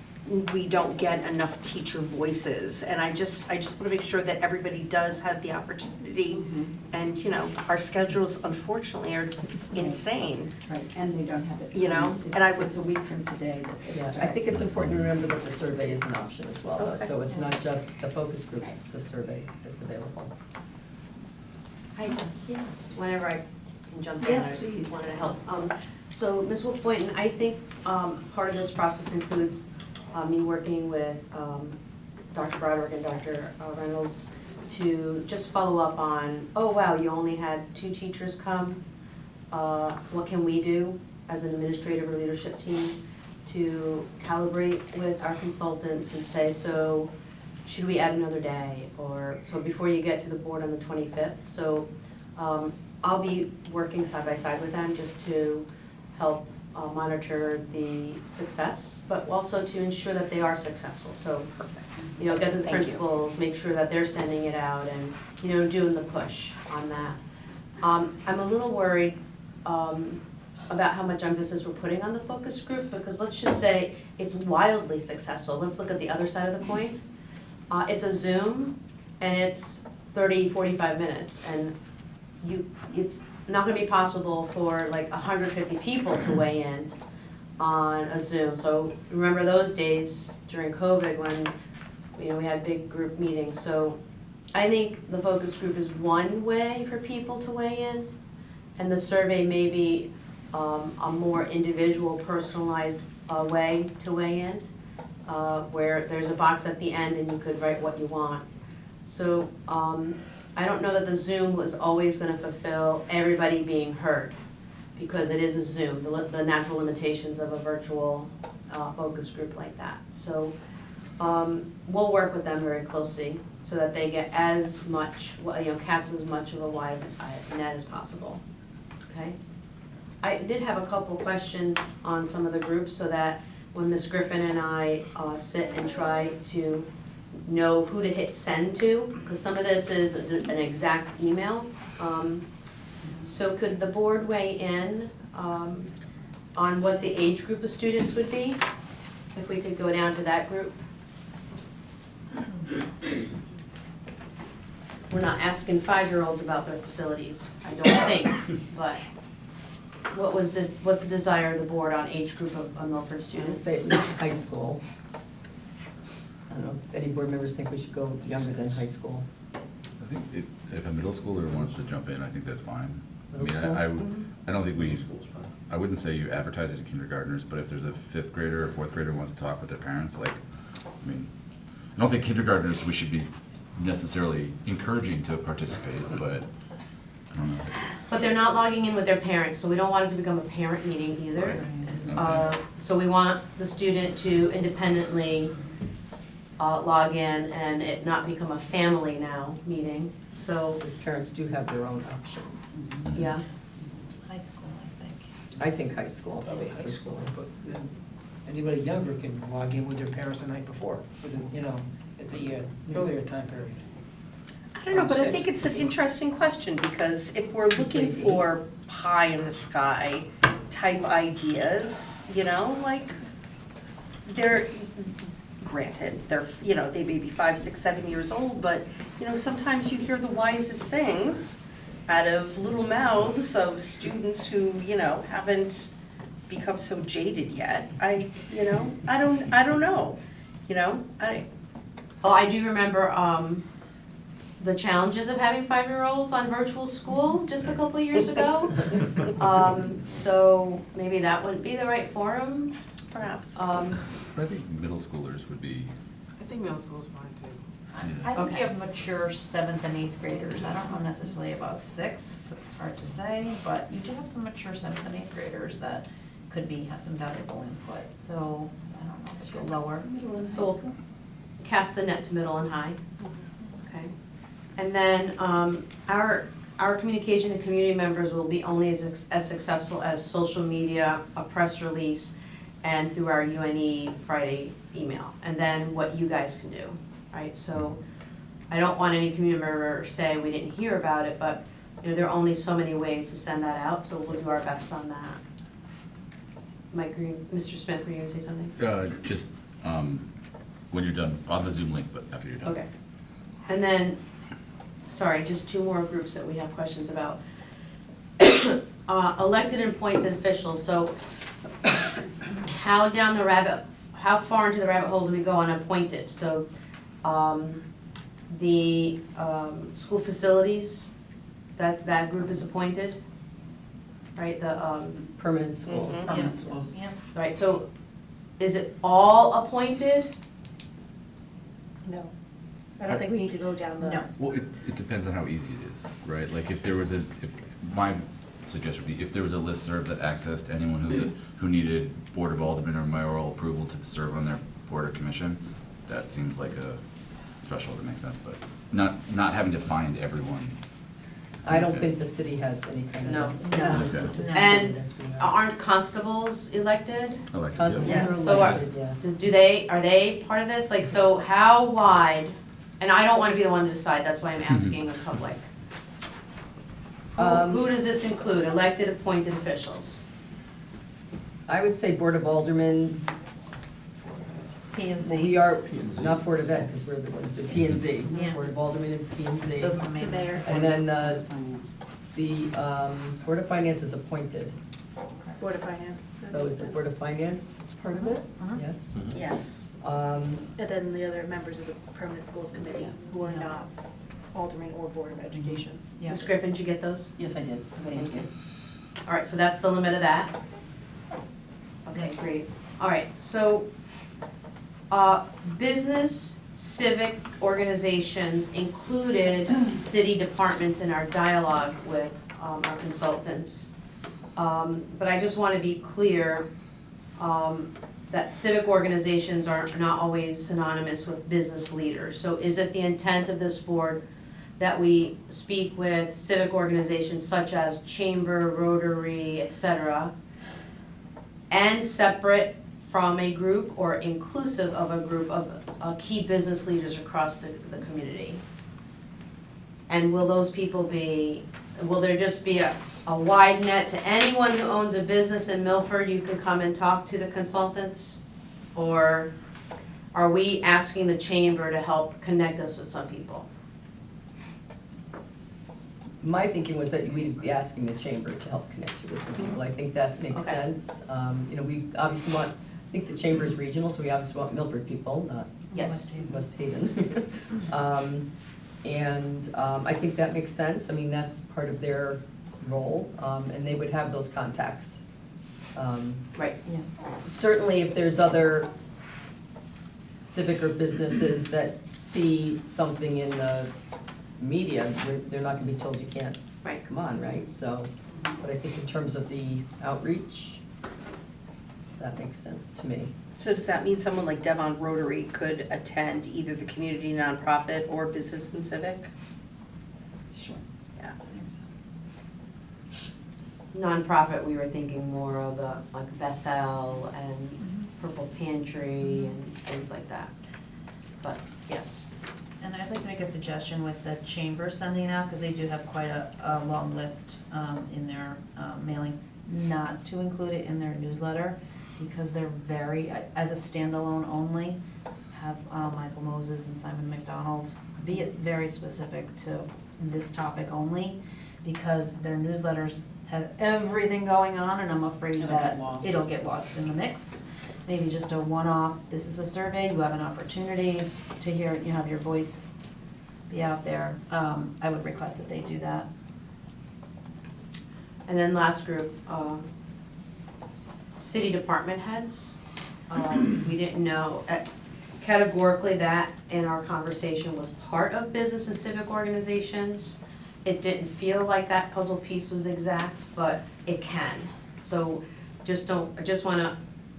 we don't get enough teacher voices. And I just want to make sure that everybody does have the opportunity. And, our schedules unfortunately are insane. Right, and they don't have it. And I would- It's a week from today that they Yeah, start. I think it's important to remember that the survey is an option as well, though. Okay. So it's not just the focus groups, it's the survey that's available. Hi, yeah, just whenever I can jump in, Yeah, I please. wanted to help. So Ms. Wolf Boynton, I think part of this process includes me working with Dr. Broderick and Dr. Reynolds to just follow up on, oh wow, you only had 2 teachers come. What can we do as an administrative or leadership team to calibrate with our consultants and say, so should we add another day? Or so before you get to the board on the 25th. So I'll be working side by side with them just to help monitor the success, but also to ensure that they are successful. So, get the Thank you. principals, make sure that they're sending it out and, doing the push on that. I'm a little worried about how much emphasis we're putting on the focus group, because let's just say it's wildly successful. Let's look at the other side of the coin. It's a Zoom and it's 30, 45 minutes, and it's not gonna be possible for like 150 people to weigh in on a Zoom. So remember those days during COVID when, we had big group meetings. So I think the focus group is one way for people to weigh in, and the survey may be a more individual, personalized way to weigh in, where there's a box at the end and you could write what you want. So I don't know that the Zoom was always going to fulfill everybody being heard, because it is a Zoom, the natural limitations of a virtual focus group like that. So we'll work with them very closely so that they get as much, cast as much of a wide net as possible. Okay? I did have a couple questions on some of the groups so that when Ms. Griffin and I sit and try to know who to hit send to, because some of this is an exact email. So could the board weigh in on what the age group of students would be? If we could go down to that group. We're not asking 5-year-olds about their facilities, I don't think, but what's the desire of the board on age group of Milford I'd students? say at least high school. I don't know, if any board members think we should go younger than high school. I think if a middle schooler wants to jump in, I think that's fine. I mean, Middle I don't think I wouldn't say you advertise it to kindergartners, but if there's a 5th grader or 4th grader who wants to talk with their parents, I don't think kindergartners, we should be necessarily encouraging to participate, but I don't know. But they're not logging in with their parents, so we don't want it to become a parent meeting either. Okay. So we want the student to independently log in and it not become a family now meeting. So, The parents do have their own options. yeah. High school, I think. I think high school. Probably high school, but then anybody younger can log in with their parents the night before, at the earlier time period? I don't know, but I think it's an interesting question, because if we're looking for pie in the sky type ideas, you know, like, they're, granted, they're, you know, they may be 5, 6, 7 years old, but, you know, sometimes you hear the wisest things out of little mouths of students who, you know, haven't become so jaded yet. I don't know, you know, Oh, I do remember, the challenges of having 5-year-olds on virtual school just a couple of years ago. So maybe that wouldn't be the right forum. perhaps. But I think middle schoolers would be, I think middle school's fine too. I think Okay. you have mature 7th and 8th graders. I don't know necessarily about 6th, it's hard to say, but you do have some mature 7th and 8th graders that could have some valuable input. So I don't know if it go lower. So we'll cast the net to middle and high. Okay. And then, our communication to community members will be only as successful as social media, a press release, and through our UNE Friday email. And then what you guys can do, right? So I don't want any community member to say we didn't hear about it, but, you know, there are only so many ways to send that out, so we'll do our best on that. Mike, Mr. Smith, were you gonna say something? just, when you're done, on the Zoom link, but after you're done. Okay. And then, sorry, just 2 more groups that we have questions about. Elected and appointed officials, so how far into the rabbit hole do we go on appointed? So, the school facilities, that group is appointed, right? The, Permanent school. Mhm. Permanent schools, yeah. right, so is it all appointed? No. I don't think we need to go down the. No. Well, it depends on how easy it is, right? Like if there was my suggestion would be, if there was a listserv that accessed anyone who needed Board of Aldermen or mayoral approval to serve on their board or commission, that seems like a threshold that makes sense, but not having to find everyone. I don't think the city has any kind of. No. Okay. And aren't constables elected? Elected, Constables yeah. are Yes. So elected, yeah. are they part of this? Like, so how wide, and I don't wanna be the one to decide, that's why I'm asking the public. Who does this include, elected, appointed officials? I would say Board of Aldermen, P and well, Z. we are, not Board of Ed, because we're the ones doing P and Z. Yeah. Board of Aldermen and P and Z. Those are the main The mayor. ones. And then the Board of Finance is appointed. Board of Finance. So is the Board of Finance part of it? Uh-huh. Yes. Yes. And then the other members of the Permanent Schools Committee who are not Alderman or Board of Education. Yeah. Ms. Griffin, did you get those? Yes, I did. Thank you. All right, so that's the limit of that? Okay, great. All right, so, business, civic organizations included city departments in our dialogue with our consultants. But I just want to be clear that civic organizations are not always synonymous with business leaders. So is it the intent of this board that we speak with civic organizations such as Chamber, Rotary, etc., and separate from a group or inclusive of a group of key business leaders across the community? And will those people will there just be a wide net to anyone who owns a business in Milford, you can come and talk to the consultants? Or are we asking the chamber to help connect us with some people? My thinking was that we'd be asking the chamber to help connect you with some people. I think that makes Okay. sense. You know, we obviously want, I think the chamber is regional, so we obviously want Milford people, not Yes. West Haven. I think that makes sense. I mean, that's part of their role, and they would have those contacts. Right. Certainly, if there's other civic or businesses that see something in the media, they're not gonna be told you can't Right. come on, right? So, but I think in terms of the outreach, that makes sense to me. So does that mean someone like Devon Rotary could attend either the community nonprofit or business and civic? Sure. Yeah. Nonprofit, we were thinking more of the, like Bethel and Purple Pantry and things like that. But, yes. make a suggestion with the chamber sending out, because they do have quite a long list in their mailings, not to include it in their newsletter, because they're very, as a standalone only, have Michael Moses and Simon McDonald be very specific to this topic only, because their newsletters have everything going on, and I'm afraid It'll get that lost. it'll get lost in the mix. Maybe just a one-off, this is a survey, you have an opportunity to hear, you have your voice be out there. I would request that they do that. And then last group, city department heads. We didn't know, categorically that in our conversation was part of business and civic organizations. It didn't feel like that puzzle piece was exact, but it can. So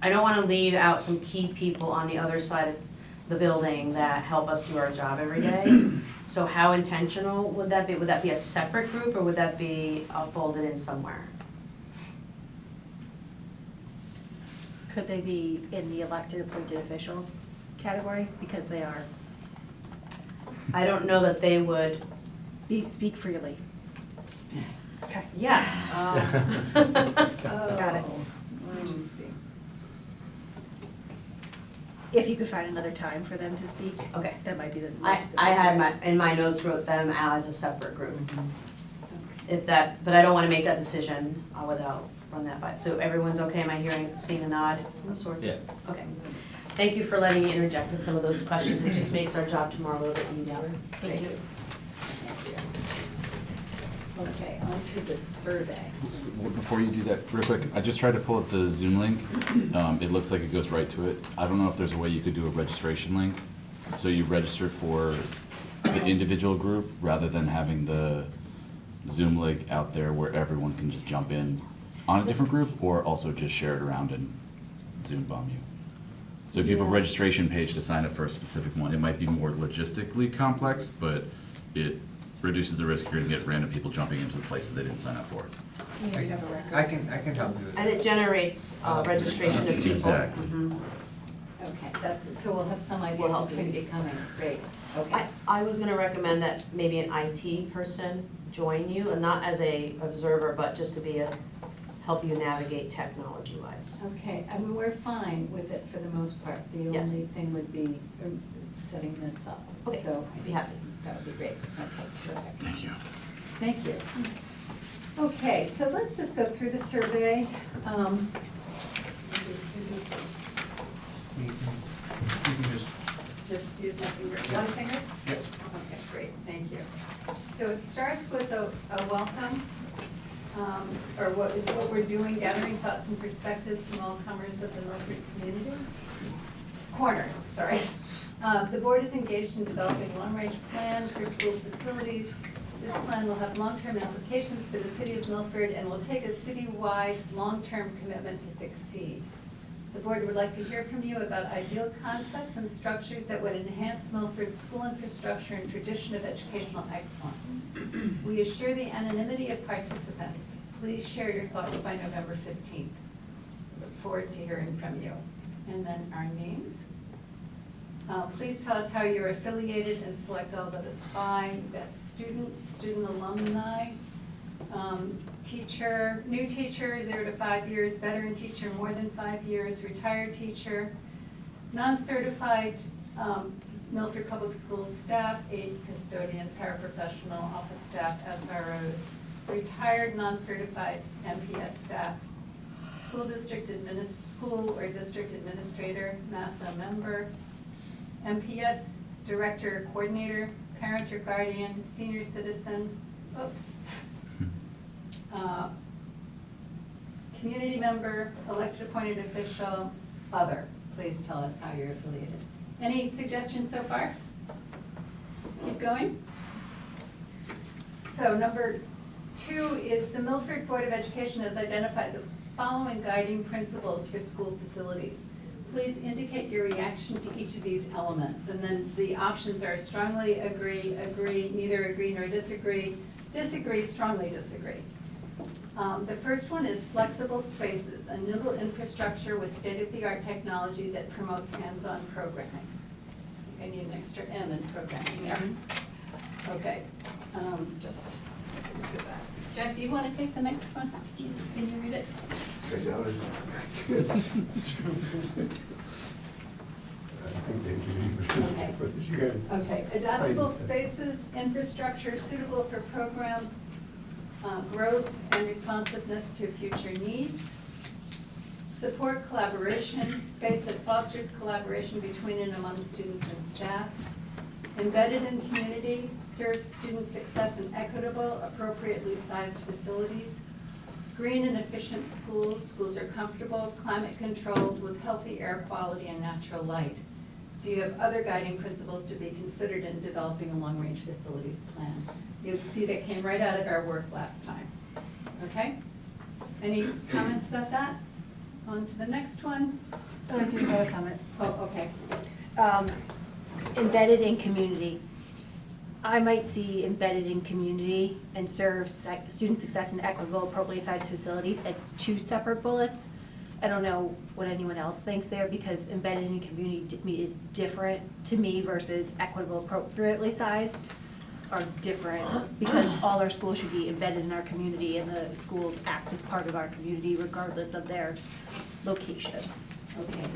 I don't wanna leave out some key people on the other side of the building that help us do our job every day. So how intentional would that be? Would that be a separate group, or would that be folded in somewhere? Could they be in the elected appointed officials category? Because they are, I don't know that they would, speak freely. Okay. yes. Got it. Interesting. If you could find another time for them to speak, Okay. that might be the I most. had in my notes wrote them as a separate group. If that, but I don't wanna make that decision without run that by. So everyone's okay? Am I seeing a nod of sorts? Yeah. Okay. Thank you for letting me interject with some of those questions. It just makes our job tomorrow a little bit easier. Thank you. Okay, on to the survey. Before you do that, real quick, I just tried to pull up the Zoom link. It looks like it goes right to it. I don't know if there's a way you could do a registration link. So you register for the individual group rather than having the Zoom link out there where everyone can just jump in on a different group, or also just share it around and Zoom bomb you. So if you have a registration page to sign up for a specific one, it might be more logistically complex, but it reduces the risk you're gonna get random people jumping into the places they didn't sign up for. We already have a record. I can help you with And that. it generates registration of people. Exactly. Mhm. Okay, so we'll have some idea We'll who's help going you. to be coming. Great, okay. I was gonna recommend that maybe an IT person join you, and not as a observer, but just to be help you navigate technology-wise. Okay, I mean, we're fine with it for the most part. The Yeah. only thing would be setting this up. Okay, So I'd be happy. that would be great. Okay, terrific. Thank you. Thank you. Okay, so let's just go through the survey. Let me just do this. You can Just use my finger. One finger? Yep. Okay, great, thank you. So it starts with a welcome, or what we're doing, gathering thoughts and perspectives from all comers of the Milford community. Corners, sorry. The board is engaged in developing long-range plans for school facilities. This plan will have long-term implications for the city of Milford and will take a citywide, long-term commitment to succeed. The board would like to hear from you about ideal concepts and structures that would enhance Milford's school infrastructure and tradition of educational excellence. We assure the anonymity of participants. Please share your thoughts by November 15th. Look forward to hearing from you. And then our names. Please tell us how you're affiliated and select all that apply. That's student alumni, teacher, new teacher, 0 to 5 years, veteran teacher, more than 5 years, retired teacher, non-certified Milford Public Schools staff, aide, custodian, paraprofessional, office staff, SROs, retired non-certified MPS staff, school or district administrator, MASA member, MPS director or coordinator, parent or guardian, senior citizen, community member, elected appointed official, other. Please tell us how you're affiliated. Any suggestions so far? Keep going. So number 2 is the Milford Board of Education has identified the following guiding principles for school facilities. Please indicate your reaction to each of these elements. And then the options are strongly agree, agree, neither agree nor disagree, disagree, strongly disagree. The first one is flexible spaces, a nimble infrastructure with state-of-the-art technology that promotes hands-on programming. I need an extra M in programming there. Okay, just look at that. Jack, do you want to take the next one? Please, can you read it? I doubt it. I think they do. Okay. But you got it. Okay, adaptable spaces, infrastructure suitable for program growth and responsiveness to future needs. Support collaboration, space that fosters collaboration between and among students and staff. Embedded in community, serves student success in equitable, appropriately sized facilities. Green and efficient schools, schools are comfortable, climate controlled, with healthy air quality and natural light. Do you have other guiding principles to be considered in developing a long-range facilities plan? You'll see that came right out of our work last time. Okay? Any comments about that? On to the next one. I do have a comment. Oh, okay. Embedded in community. I might see embedded in community and serve student success in equitable, appropriately sized facilities at 2 separate bullets. I don't know what anyone else thinks there, because embedded in community is different to me versus equitable, appropriately sized are different, because all our schools should be embedded in our community and the schools act as part of our community regardless of their location. Okay.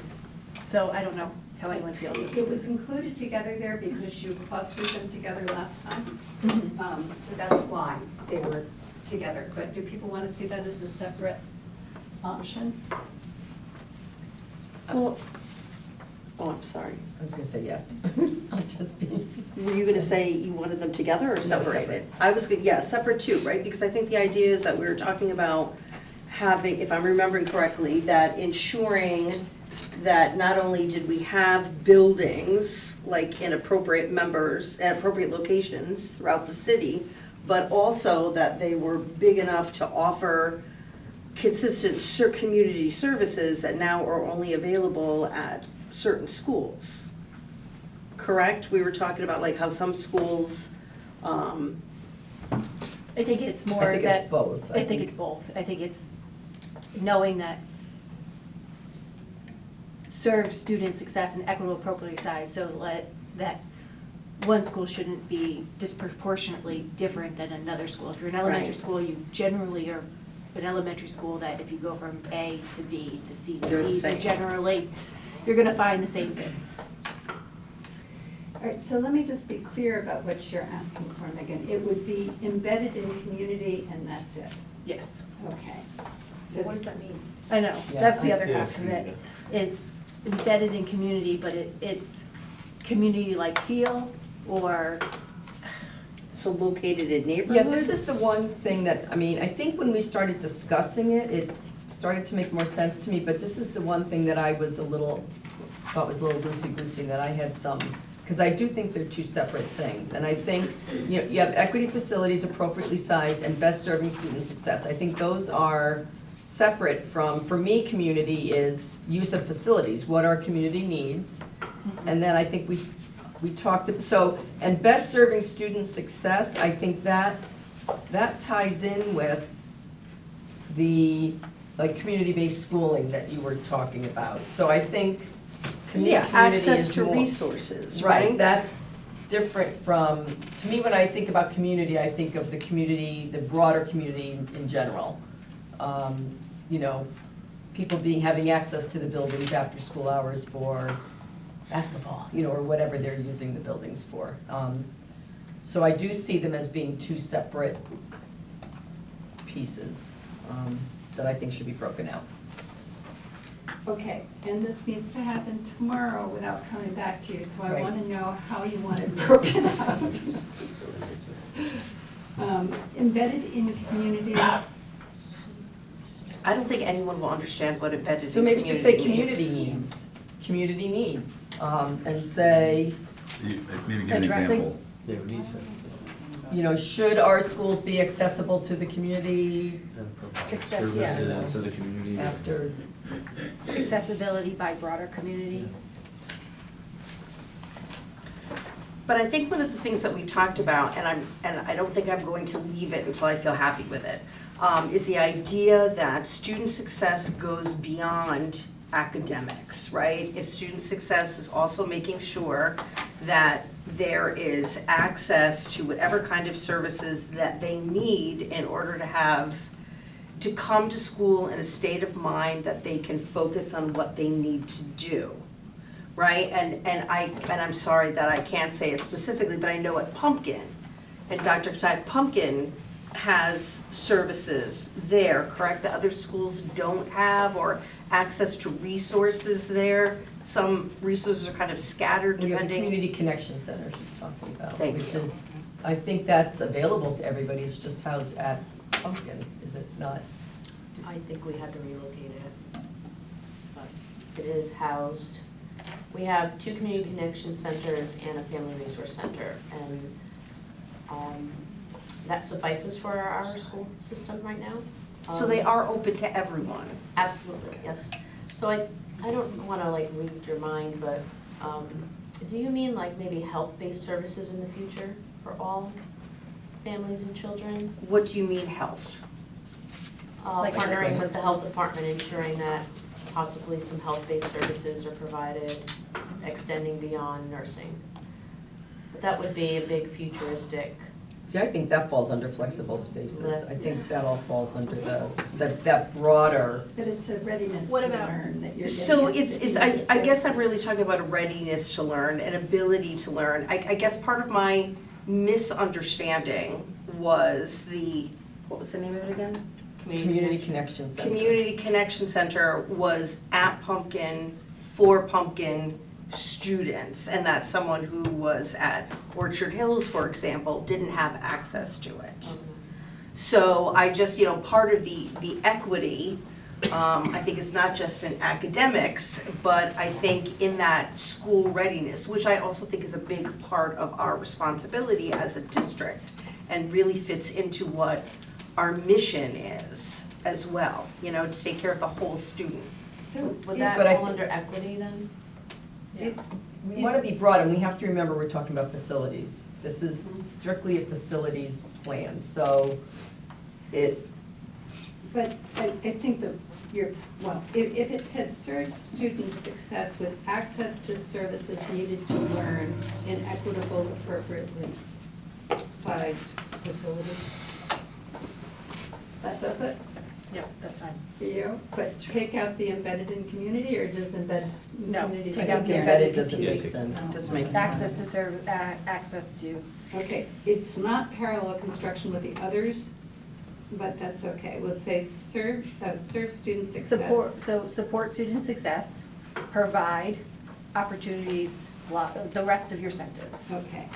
So I don't know how anyone feels. It was included together there because you clustered them together last time. So that's why they were together. But do people want to see that as a separate option? Well, oh, I'm sorry. I was gonna say yes. I'll just be. Were you gonna say you wanted them together or separated? separate. I was gonna, yeah, separate too, right? Because I think the idea is that we were talking about having, if I'm remembering correctly, that ensuring that not only did we have buildings, like in appropriate locations throughout the city, but also that they were big enough to offer consistent community services that now are only available at certain schools. Correct? We were talking about like how some schools, I think it's more I think that. it's both. I think it's both. I think it's knowing that serves student success and equitable, appropriately sized, so that one school shouldn't be disproportionately different than another school. If you're an elementary Right. school, you generally are an elementary school that if you go from A to B to C to They're the D, same. then generally, you're gonna find the same thing. All right, so let me just be clear about what you're asking for, Megan. It would be embedded in community and that's it. Yes. Okay. So What does that mean? I know, Yeah, that's the I- other half of it, is embedded in community, but it's community-like feel, or, so located in Yeah, neighborhoods? this is the one thing that, I mean, I think when we started discussing it, it started to make more sense to me, but this is the one thing that I was thought was a little loosey-goosey, that I had some, because I do think they're 2 separate things. And I think, you have equity facilities appropriately sized and best serving student success. I think those are separate from, for me, community is use of facilities, what our community needs. And then I think we talked, so, and best serving student success, I think that ties in with the, like, community-based schooling that you were talking about. So I think, to me, Yeah, community is more. access to resources, Right, right? that's different from, to me, when I think about community, I think of the community, the broader community in general. You know, people having access to the buildings after school hours for basketball, or whatever they're using the buildings for. So I do see them as being 2 separate pieces that I think should be broken out. Okay, and this needs to happen tomorrow without coming back to you, so I Right. want to know how you want it broken out. Embedded in community, I don't think anyone will understand what embedded in So community maybe just say means. community needs, and say, Maybe give an Addressing- example. Should our schools be accessible to the community to the community. after, accessibility by broader community. But I think one of the things that we talked about, and I don't think I'm going to leave it until I feel happy with it, is the idea that student success goes beyond academics, right? Student success is also making sure that there is access to whatever kind of services that they need in order to come to school in a state of mind that they can focus on what they need to do, right? And I'm sorry that I can't say it specifically, but I know at Pumpkin, and Dr. Kataev, Pumpkin has services there, correct, that other schools don't have, or access to resources there? Some resources are kind of scattered We have the depending. community connection center she's talking about, Thank which you. is, I think that's available to everybody, it's just housed at Pumpkin, is it not? I think we had to relocate it, but it is housed. We have 2 community connection centers and a family resource center, and that suffices for our school system right now. So they are open to everyone. Absolutely, yes. So I don't wanna like read your mind, but, do you mean like maybe health-based services in the future for all families and children? What do you mean health? Like partnering with the health department, ensuring that possibly some health-based services are provided, extending beyond nursing. But that would be a big futuristic. See, I think that falls under flexible spaces, I think that all falls under that broader. But it's a readiness to What about- learn that you're getting. So at it's, the I guess I'm services. really talking about a readiness to learn, an ability to learn. I guess part of my misunderstanding was what was the name of it again? Community Connection Center. Community Connection Center was at Pumpkin for Pumpkin students, and that someone who was at Orchard Hills, for example, didn't have access to it. So I just, part of the equity, I think is not just in academics, but I think in that school readiness, which I also think is a big part of our responsibility as a district, and really fits into what our mission is as well, to take care of the whole student. So, Would it- that But I fall thi- under equity then? We want to be broad, and we have to remember we're talking about facilities. This is strictly a facilities plan, so it, But I think that if it said serve student success with access to services needed to learn in equitable, appropriately sized facilities. That does it Yep, that's fine. for you? But take out the embedded in community, or does embed in No, community? take I out think the embedded doesn't Yeah, make take- sense. Doesn't make Access to serve, access to. Okay, it's not parallel construction with the others, but that's okay. We'll say serve student success. Support student success, provide opportunities, the rest of your sentence. Okay.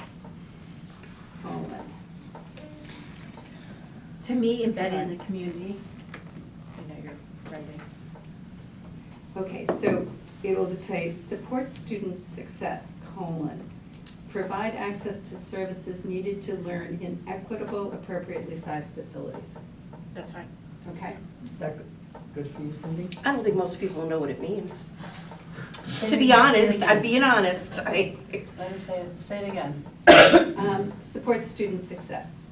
Colon. To me, embedded in the community. I know you're writing. Okay, so it will say, support student success, provide access to services needed to learn in equitable, appropriately sized facilities. That's fine. Okay? Is that good for you, Cindy? I don't think most people know what it means. Say To it be again, say it honest, again. I'm being honest, Let her say it again. Support student success,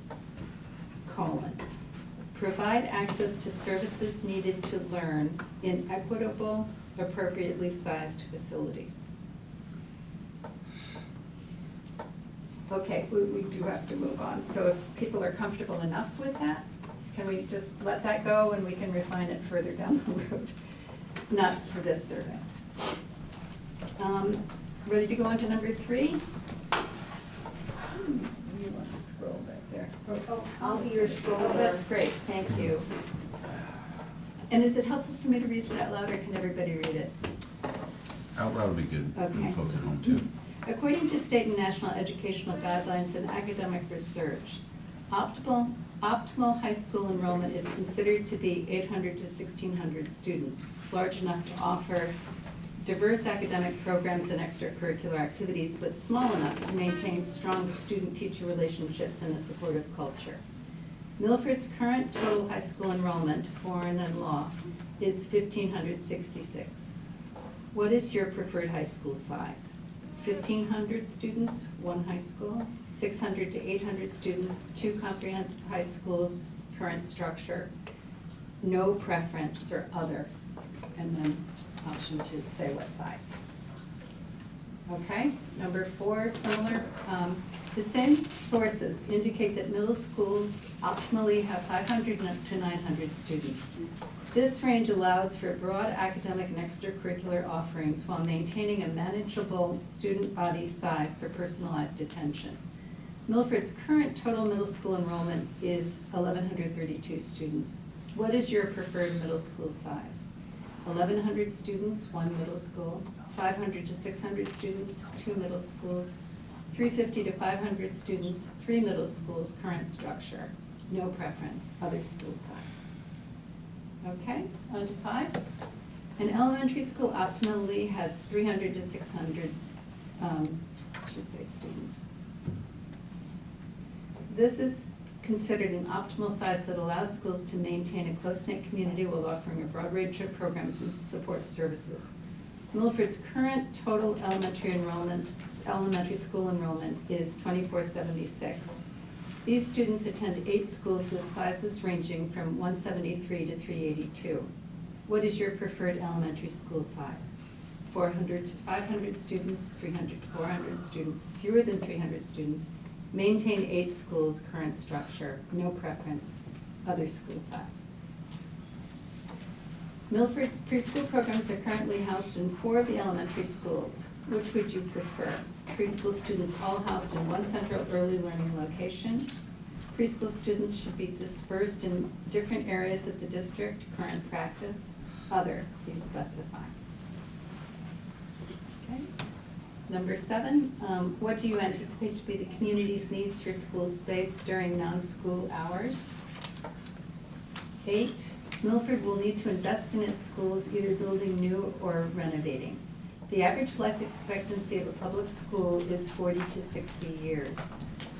provide access to services needed to learn in equitable, appropriately sized facilities. Okay, we do have to move on. So if people are comfortable enough with that, can we just let that go and we can refine it further down the road? Not for this survey. Ready to go on to number 3? You want to scroll back there. I'll be your scroller. Oh, that's great, thank you. And is it helpful for me to read it out loud, or can everybody read it? Out loud would be good for Okay. the folks at home too. According to state and national educational guidelines and academic research, optimal high school enrollment is considered to be 800 to 1,600 students, large enough to offer diverse academic programs and extracurricular activities, but small enough to maintain strong student-teacher relationships and a supportive culture. Milford's current total high school enrollment, foreign and law, is 1,566. What is your preferred high school size? 1,500 students, one high school, 600 to 800 students, 2 comprehensive high schools, current structure, no preference or other, and then option to say what size. Okay, number 4, similar. The same sources indicate that middle schools optimally have 500 to 900 students. This range allows for broad academic and extracurricular offerings while maintaining a manageable student body size for personalized attention. Milford's current total middle school enrollment is 1,132 students. What is your preferred middle school size? 1,100 students, 1 middle school, 500 to 600 students, 2 middle schools, 350 to 500 students, 3 middle schools, current structure, no preference, other school size. Okay, on to 5. An elementary school optimally has 300 to 600, students. This is considered an optimal size that allows schools to maintain a close-knit community while offering a broad range of programs and support services. Milford's current total elementary school enrollment is 2476. These students attend 8 schools with sizes ranging from 173 to 382. What is your preferred elementary school size? 400 to 500 students, 300 to 400 students, fewer than 300 students. Maintain 8 schools, current structure, no preference, other school size. Milford preschool programs are currently housed in 4 of the elementary schools. Which would you prefer? Preschool students all housed in one central early learning location. Preschool students should be dispersed in different areas of the district, current practice. Other, please specify. Okay. Number 7, what do you anticipate to be the community's needs for school space during non-school hours? 8, Milford will need to invest in its schools, either building new or renovating. The average life expectancy of a public school is 40 to 60 years.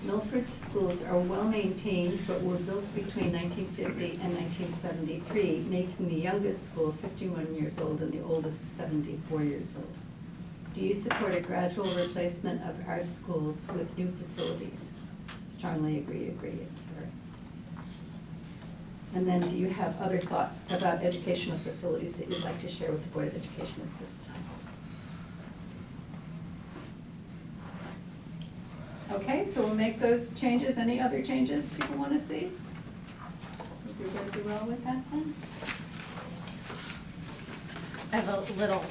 Milford's schools are well-maintained, but were built between 1950 and 1973, making the youngest school 51 years old and the oldest 74 years old. Do you support a gradual replacement of our schools with new facilities? Strongly agree, etc. And then do you have other thoughts about educational facilities that you'd like to share with the Board of Education at this time? Okay, so we'll make those changes. Any other changes people want to see? Everybody do well with that then? I have a little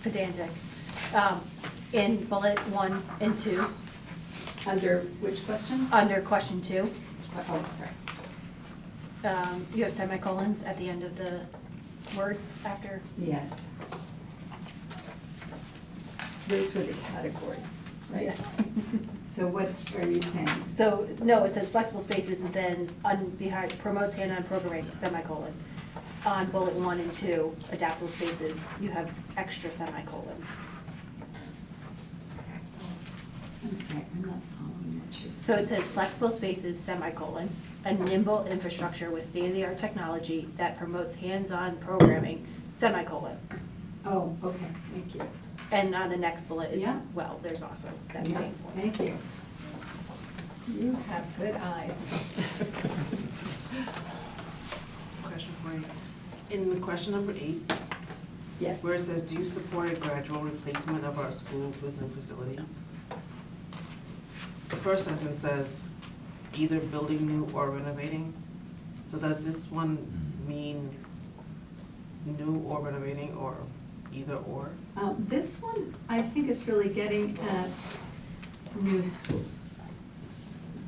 pedantic. In bullet 1 and 2, Under which question? under question 2, Oh, sorry. you have semicolons at the end of the words after. Yes. Those were the categories, right? Yes. So what are you saying? So, no, it says flexible spaces and then behind promotes hand-on programming, semicolon. On bullet 1 and 2, adaptable spaces, you have extra semicolons. I'm sorry, I'm not following what you're saying. So it says flexible spaces, semicolon, a nimble infrastructure with state-of-the-art technology that promotes hands-on programming, semicolon. Oh, okay, thank you. And on the next bullet is, Yeah. well, there's also that Yeah, same point. thank you. You have good eyes. Question for you. In question number 8, Yes. where it says, do you support a gradual replacement of our schools with new facilities? The first sentence says, either building new or renovating. So does this one mean new or renovating, or either or? This one, I think, is really getting at new schools.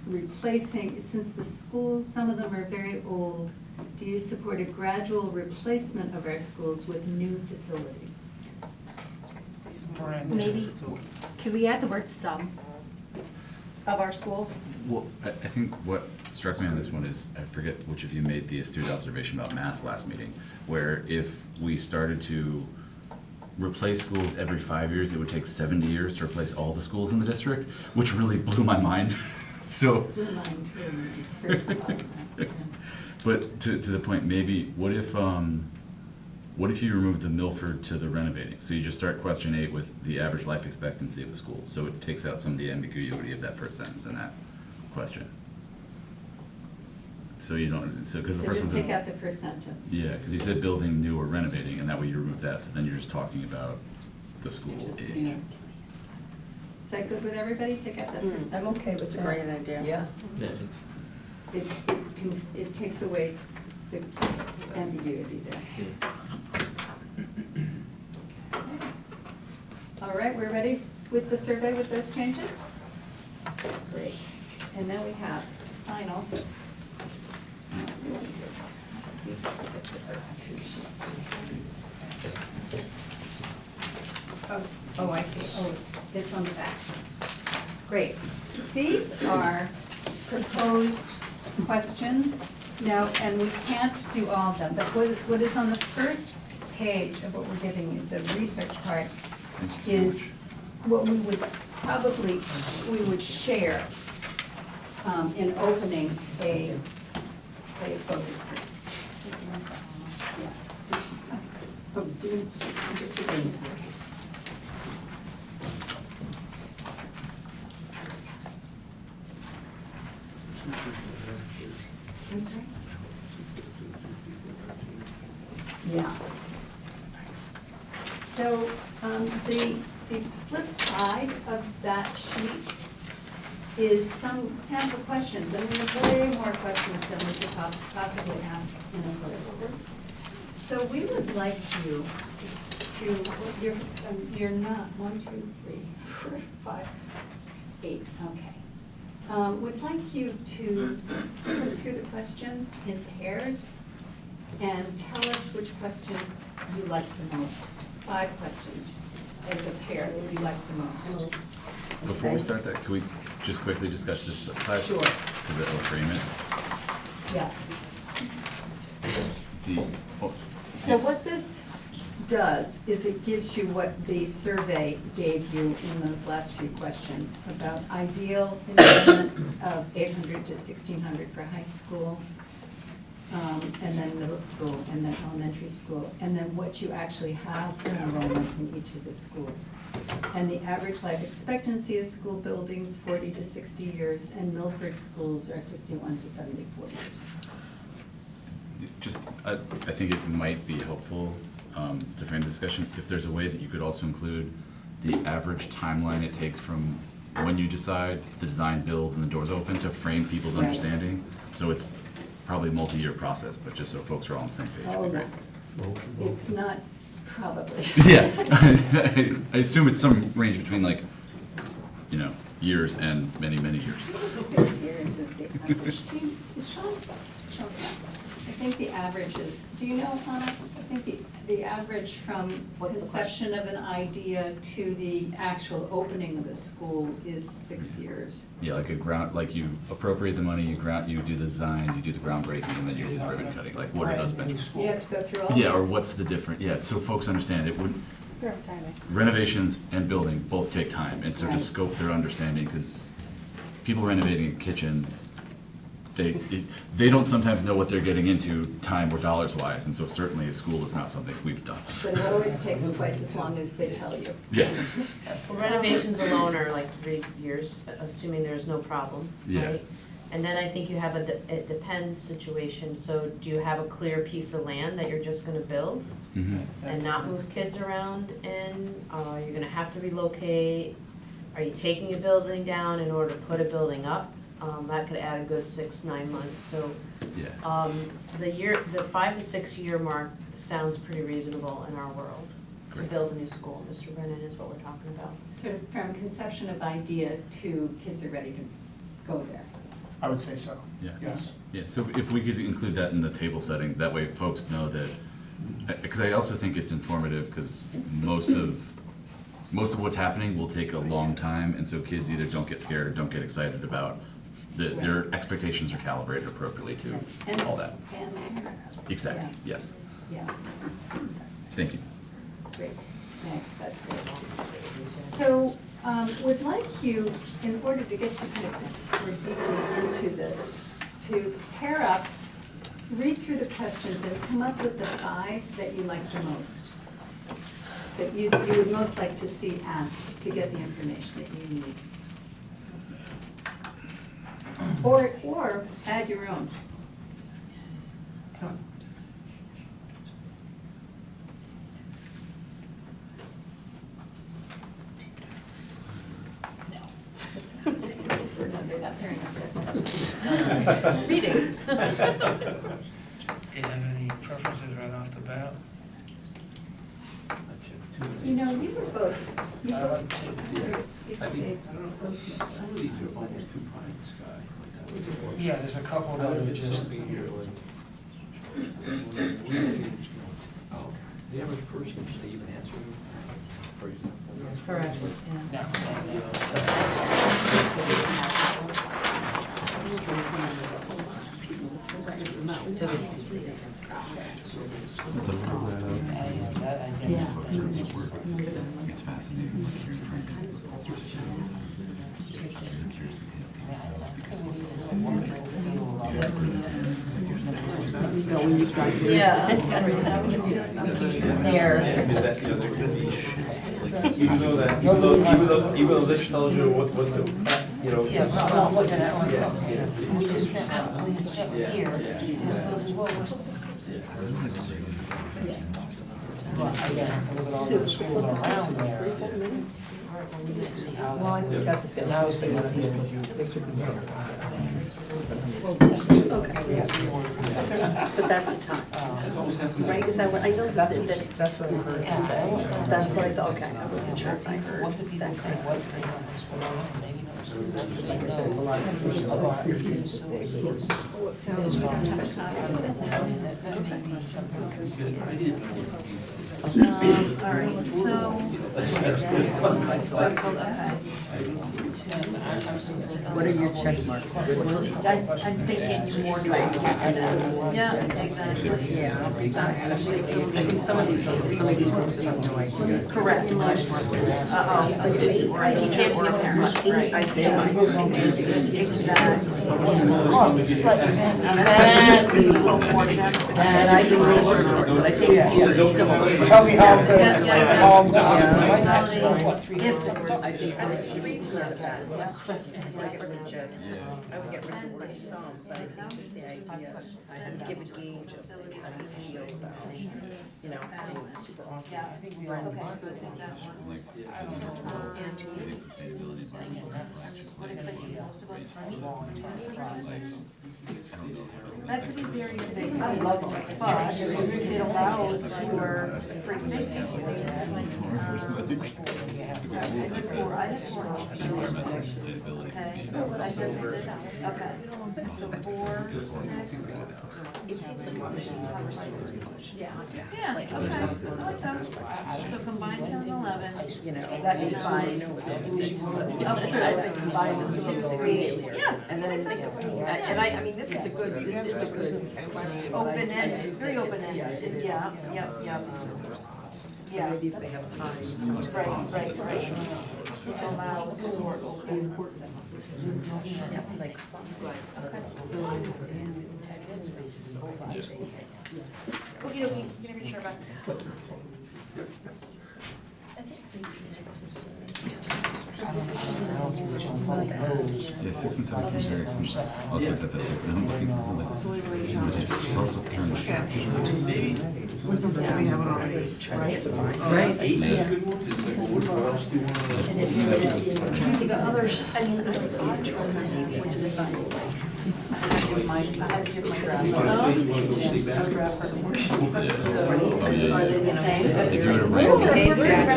Replacing, since the schools, some of them are very old, do you support a gradual replacement of our schools with new facilities? Brand new. Maybe, So could we add the word some of our schools? Well, I think what struck me on this one is, I forget which of you made the astute observation about math last meeting, where if we started to replace schools every 5 years, it would take 70 years to replace all the schools in the district, which really blew my mind. So, Blue line too, first of all. but to the point, maybe, what if you remove the Milford to the renovating? So you just start question 8 with the average life expectancy of the school. So it takes out some of the ambiguity of that first sentence in that question. So you don't, so, because the So first just one's. take out the first sentence. Yeah, because you said building new or renovating, and that way you remove that, so then you're just talking about the school Just, age. you know, Is that good with everybody to get that first? I'm okay with that. It's a great idea. Yeah. It takes away the ambiguity there. All right, we're ready with the survey with those changes? Great. And now we have final. These are the first two sheets. Oh, I see. Oh, it's on the back. Great. These are proposed questions. Now, and we can't do all of them, but what is on the first page of what we're giving you, the research part, is what we would share in opening a focus group. Yeah. Oh, I'm just kidding. I'm sorry? Yeah. So, the flip side of that sheet is some sample questions, and we have way more questions than we could possibly ask in a focus group. So we would like you you're not, 1, 2, 3, 4, 5, 8, okay. We'd like you to go through the questions in pairs and tell us which questions you like the most. 5 questions as a pair that you like the most. Before we start that, can we just quickly discuss this side? Sure. Because it'll frame it. Yeah. Oh, So what this does is it gives you what the survey gave you in those last few questions about ideal enrollment of 800 to 1,600 for high school, and then middle school, and then elementary school, and then what you actually have for enrollment in each of the schools. And the average life expectancy of school buildings, 40 to 60 years, and Milford schools are 51 to 74 years. Just, I think it might be helpful to frame the discussion, if there's a way that you could also include the average timeline it takes from when you decide the design, build, and the doors open to frame people's Right. understanding. So it's probably a multi-year process, but just so folks are all on the same page, Oh, would be yeah. great. It's not probably. Yeah, I assume it's some range between years and many, many years. 6 years is the average. Is Sean's not. I think the average is, do you know, Hannah? I think the average from What's the conception of an idea to the actual opening of a school is 6 years. Yeah, like you appropriate the money, you do the design, you do the groundbreaking, and then you do the ribbon cutting, like what are those benchmarks? You have to go through all. Yeah, or what's the different, yeah, so folks understand it would, renovations and building both take time, and so to Right. scope their understanding, because people renovating a kitchen, they don't sometimes know what they're getting into time or dollars wise, and so certainly a school is not something we've done. But it always takes twice as long as they tell you. Yeah, Well, renovations alone are like 3 years, assuming there's no problem, Yeah. right? And then I think you have it depends situation, so do you have a clear piece of land that you're just gonna build mhm. and not move kids around in? You're gonna have to relocate? Are you taking a building down in order to put a building up? That could add a good 6-9 months, so Yeah, the 5 to 6 year mark sounds pretty reasonable in our world to Great. build a new school. Mr. Brennan is what we're talking about. Sort of from conception of idea to kids are ready to go there. I would say so, yeah. yes. Yeah, so if we could include that in the table setting, that way folks know that, because I also think it's informative, because most of what's happening will take a long time, and so kids either don't get scared or don't get excited about, their expectations are calibrated appropriately to And- all that. And parents. Exactly, yes. Yeah, Thank you. great, thanks, that's great. So, would like you, in order to get you kind of more deeply into this, to pair up, read through the questions and come up with the 5 that you like the most, that you would most like to see asked to get the information that you need. Or add your own. under that very much. Reading. Do you have any preferences right off the bat? You know, you were both, you I both. like to. Yeah, there's a couple that are just. The average person, should they even answer them? For example? Correct, yeah. Since I pulled that out, it's fascinating. Like, hearing from curious to see Yeah. There could be, even though this tells you what the, you know. Yeah, well, I'm looking at one. Yeah. We just spent that plan set here, has those lowest. Well, again, have to look at all the schools around there. Well, I think that's a bit. And now say what here with you. But that's the time, right? Is that what, I know that, That's what I heard you say. that's what I thought, okay, I wasn't sure if I heard. What do people think, what they want, what they want, maybe not. Like I said, it's a lot of information. As far as that may be something to consider. All right, so. What are your check marks? I'm thinking more transparency. Yeah, exactly. Yeah. I think some of these groups have no idea. Correct. Teachers or parents, right? I think I Exactly. A little more general. And I think those are, but I think these are similar. Tell me how good, Yeah. how Yeah. good. I think those should be clear to pass. would get rid of the word some, but I think just the idea, and give a gauge of like how you feel about, you know, it's super awesome. Yeah, I think we all. like, sustainability, environmental action. What excites you most about I don't know. That could be very big. I love it, but it allows for free thinking. I have four Environmental sustainability. Okay, I have six, okay. So 4, 6. It seems like a really tough responsibility. Yeah, okay, I like those. So combine 10 and 11. You know, That means if I I know it's all Oh, true. I would combine the two and three. Yeah. And then, and I mean, this is a good question. Open-ended, it's very open-ended, yeah, yep. So maybe if they have time. Right. Allows for like, Okay, you can reach her back. Yeah, 6 and 7 seems very similar. I was looking at that too. And I'm looking, it's also kind of structure. We have it already. Right? The others, I mean, which is I have to give my draft. So, are they the same? If you were to rank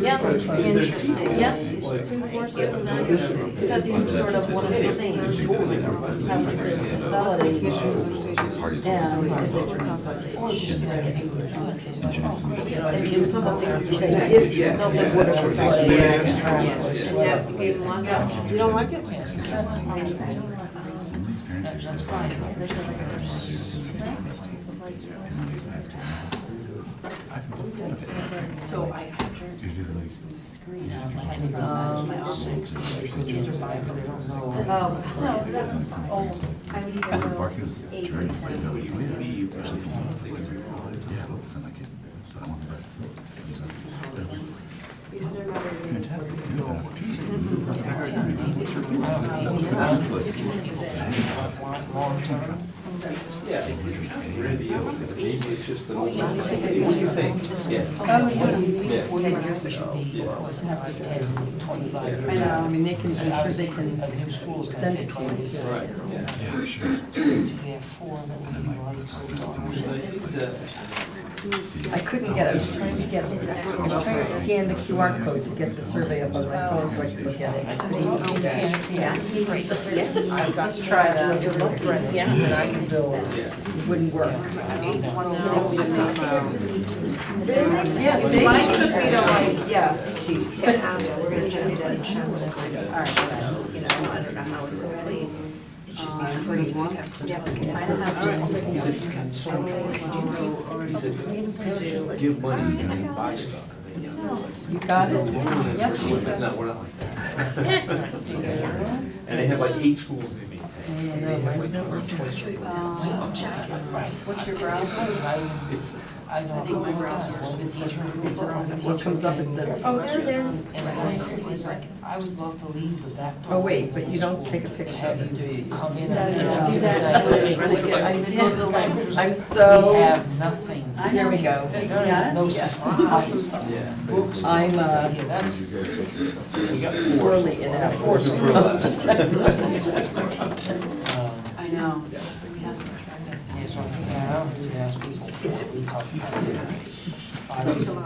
Yeah, interesting, yeah. 3, 4, 6, 9. I thought these were sort of one and the same. Consolidated. it's hard to You don't like it? some of these parents are So I have your it is like, screen on my office. These are mine, but they don't know. No, that's old. I would either and the go parking is 8 very, or 10. yeah, well, it's not like it, but I want the best facilities. Fantastic. It's a good opportunity. It's the finance list. Long term. Yeah, it's kind of grandiose, it's maybe it's just an old, what do you think? Yeah. 10 years ago, was to have 10, 25 years I know. ago. I mean, they can, I'm sure they A can new school's gonna send take it to 20 you years. too. Right, yeah. Yeah, sure. We have 4 that will be released so far. I think that, I couldn't get it, I was trying to scan the QR code to get the survey up on my phone so I could look at it. I couldn't do that. Yes. I've got Let's try that. Yeah. And I can build. It wouldn't work. Yes, mine took me to like, yeah, to have, we're gonna try to do that in Shannon. You know, I don't know how it's already. he said, give money and buy stuff. You got it? No, we're not like that. And they have like 8 schools they maintain. And they have like 20. What's your browser? It's, I don't know, my God, the teacher. What comes up, it says, Oh, there it is. And I was like, I would love to leave the back door. oh wait, but you don't take a picture of it, do you? Come in No, and. you don't do that. I'm We so, have nothing. here we go. No Yes. supplies. yeah. Books. I'm, Yeah, that's. sorely inept. I know. Yeah, so I think I don't do ask people. We talked about it 5 years ago.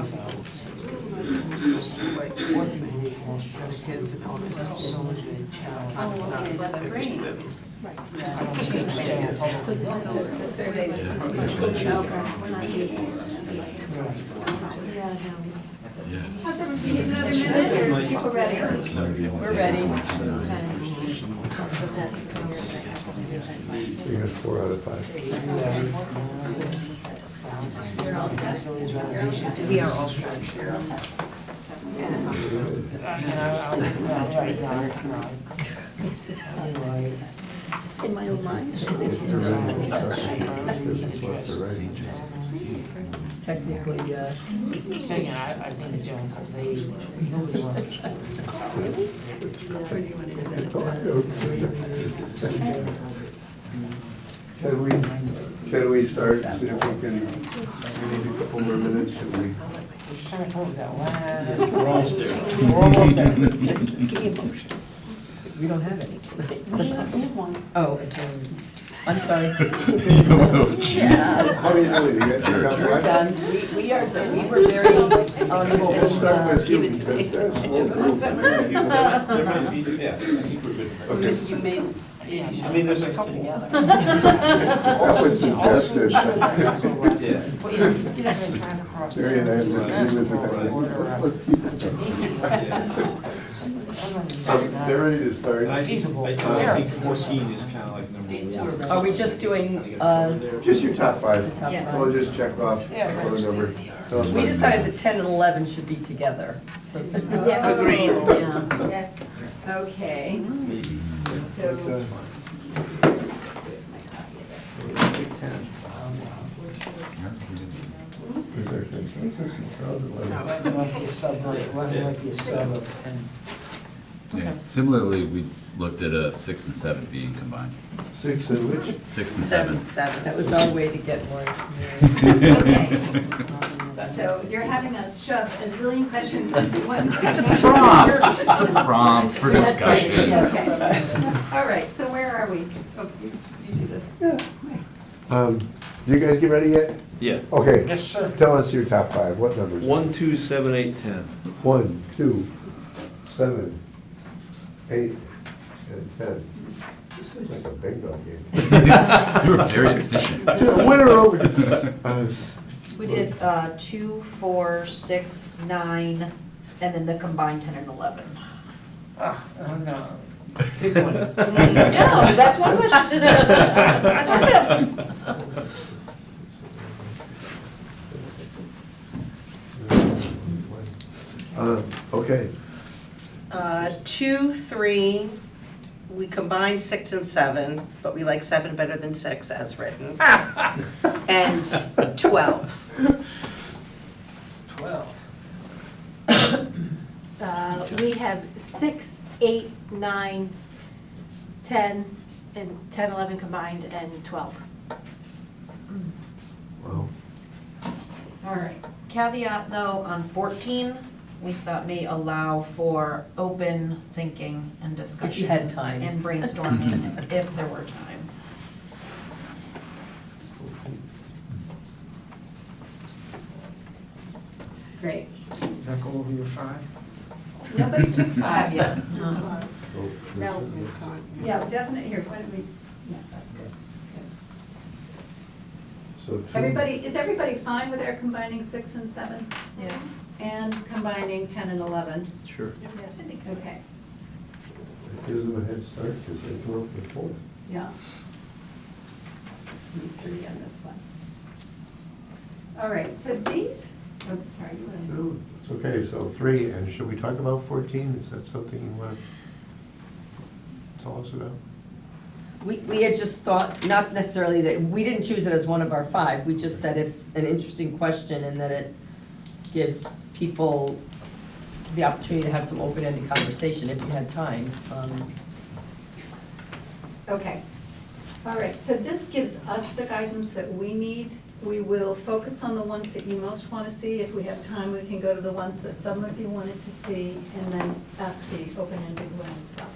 Like, what's the most productive facility challenge? Okay, that's great. How's everybody, need another minute, or people ready? We're ready. We got 4 out of 5. We are all set. In my own mind. Technically, Again, I think Joan, because they, nobody wants to school. Or do you want to do that? Can we start, see if we can, we need a couple more minutes, should we? Trying to talk about that. We're almost there. We're almost there. we don't have any tonight. We have one. Oh, adjourned. I'm sorry. Oh, jeez. How are you doing? You got We're one? done. We are done. We were very on the We'll same, start with you. give it to me. There might be, yeah, I think we're good. Okay. You made, yeah. I mean, there's a couple. That was suggested. Yeah. Well, you're not gonna drive across. Mary and I have this new music, let's keep it. They're ready to start. And I Feasible. think 14 is kind of like number These two are 1. are we just doing, Just your top 5. top Yeah. We'll five? just check off for the number. Tell us We when. decided that 10 and 11 should be together, so. Yes. Agreed, yeah. Yes, okay, Maybe. so. Is there consensus? It sounded like- Eleven might be a sub, 11 might be a sub of 10. Yeah. Similarly, we looked at 6 and 7 being combined. 6 and which? 6 and 7. That was our way to get more information. Okay. So you're having us shove a zillion questions into one It's question. a prompt. It's a prompt for That's right. discussion. Okay. All right, so where are we? Oh, you do this. You guys get ready yet? Yeah. Okay. Yes, sir. Tell us your top 5. What numbers? 1, 2, 7, 8, 10. 1, 2, 7, 8, and 10. This seems like a bingo game. You were very efficient. Winner over here. We did 2, 4, 6, 9, and then the combined 10 and 11. No. Pick one. No, that's one question. That's our fifth. Okay. 2, 3, we combined 6 and 7, but we like 7 better than 6 as written. And 12. 12. We have 6, 8, 9, 10, and 10, 11 combined, and 12. Well, All right. Caveat though, on 14, we thought may allow for open thinking and discussion. If you had time. And brainstorming, if there were time. Great. Does that go over your 5? Nobody's took 5 yet. so No. this Yeah, definitely, here, why don't we, yeah, that's good. is- So two. Is everybody fine with our combining 6 and 7? Yes. And combining 10 and 11? Sure. Yes, I think so. Okay, It gives them a head start because they come up with 4. yeah. Need 3 on this one. All right, so these, oh, sorry, you want to? No, it's okay, so 3, and should we talk about 14? Is that something you want to tell us about? We had just thought, not necessarily that, we didn't choose it as one of our 5, we just said it's an interesting question and that it gives people the opportunity to have some open-ended conversation if you had time. Okay. All right, so this gives us the guidance that we need. We will focus on the ones that you most want to see. If we have time, we can go to the ones that some of you wanted to see, and then ask the open-ended one as well.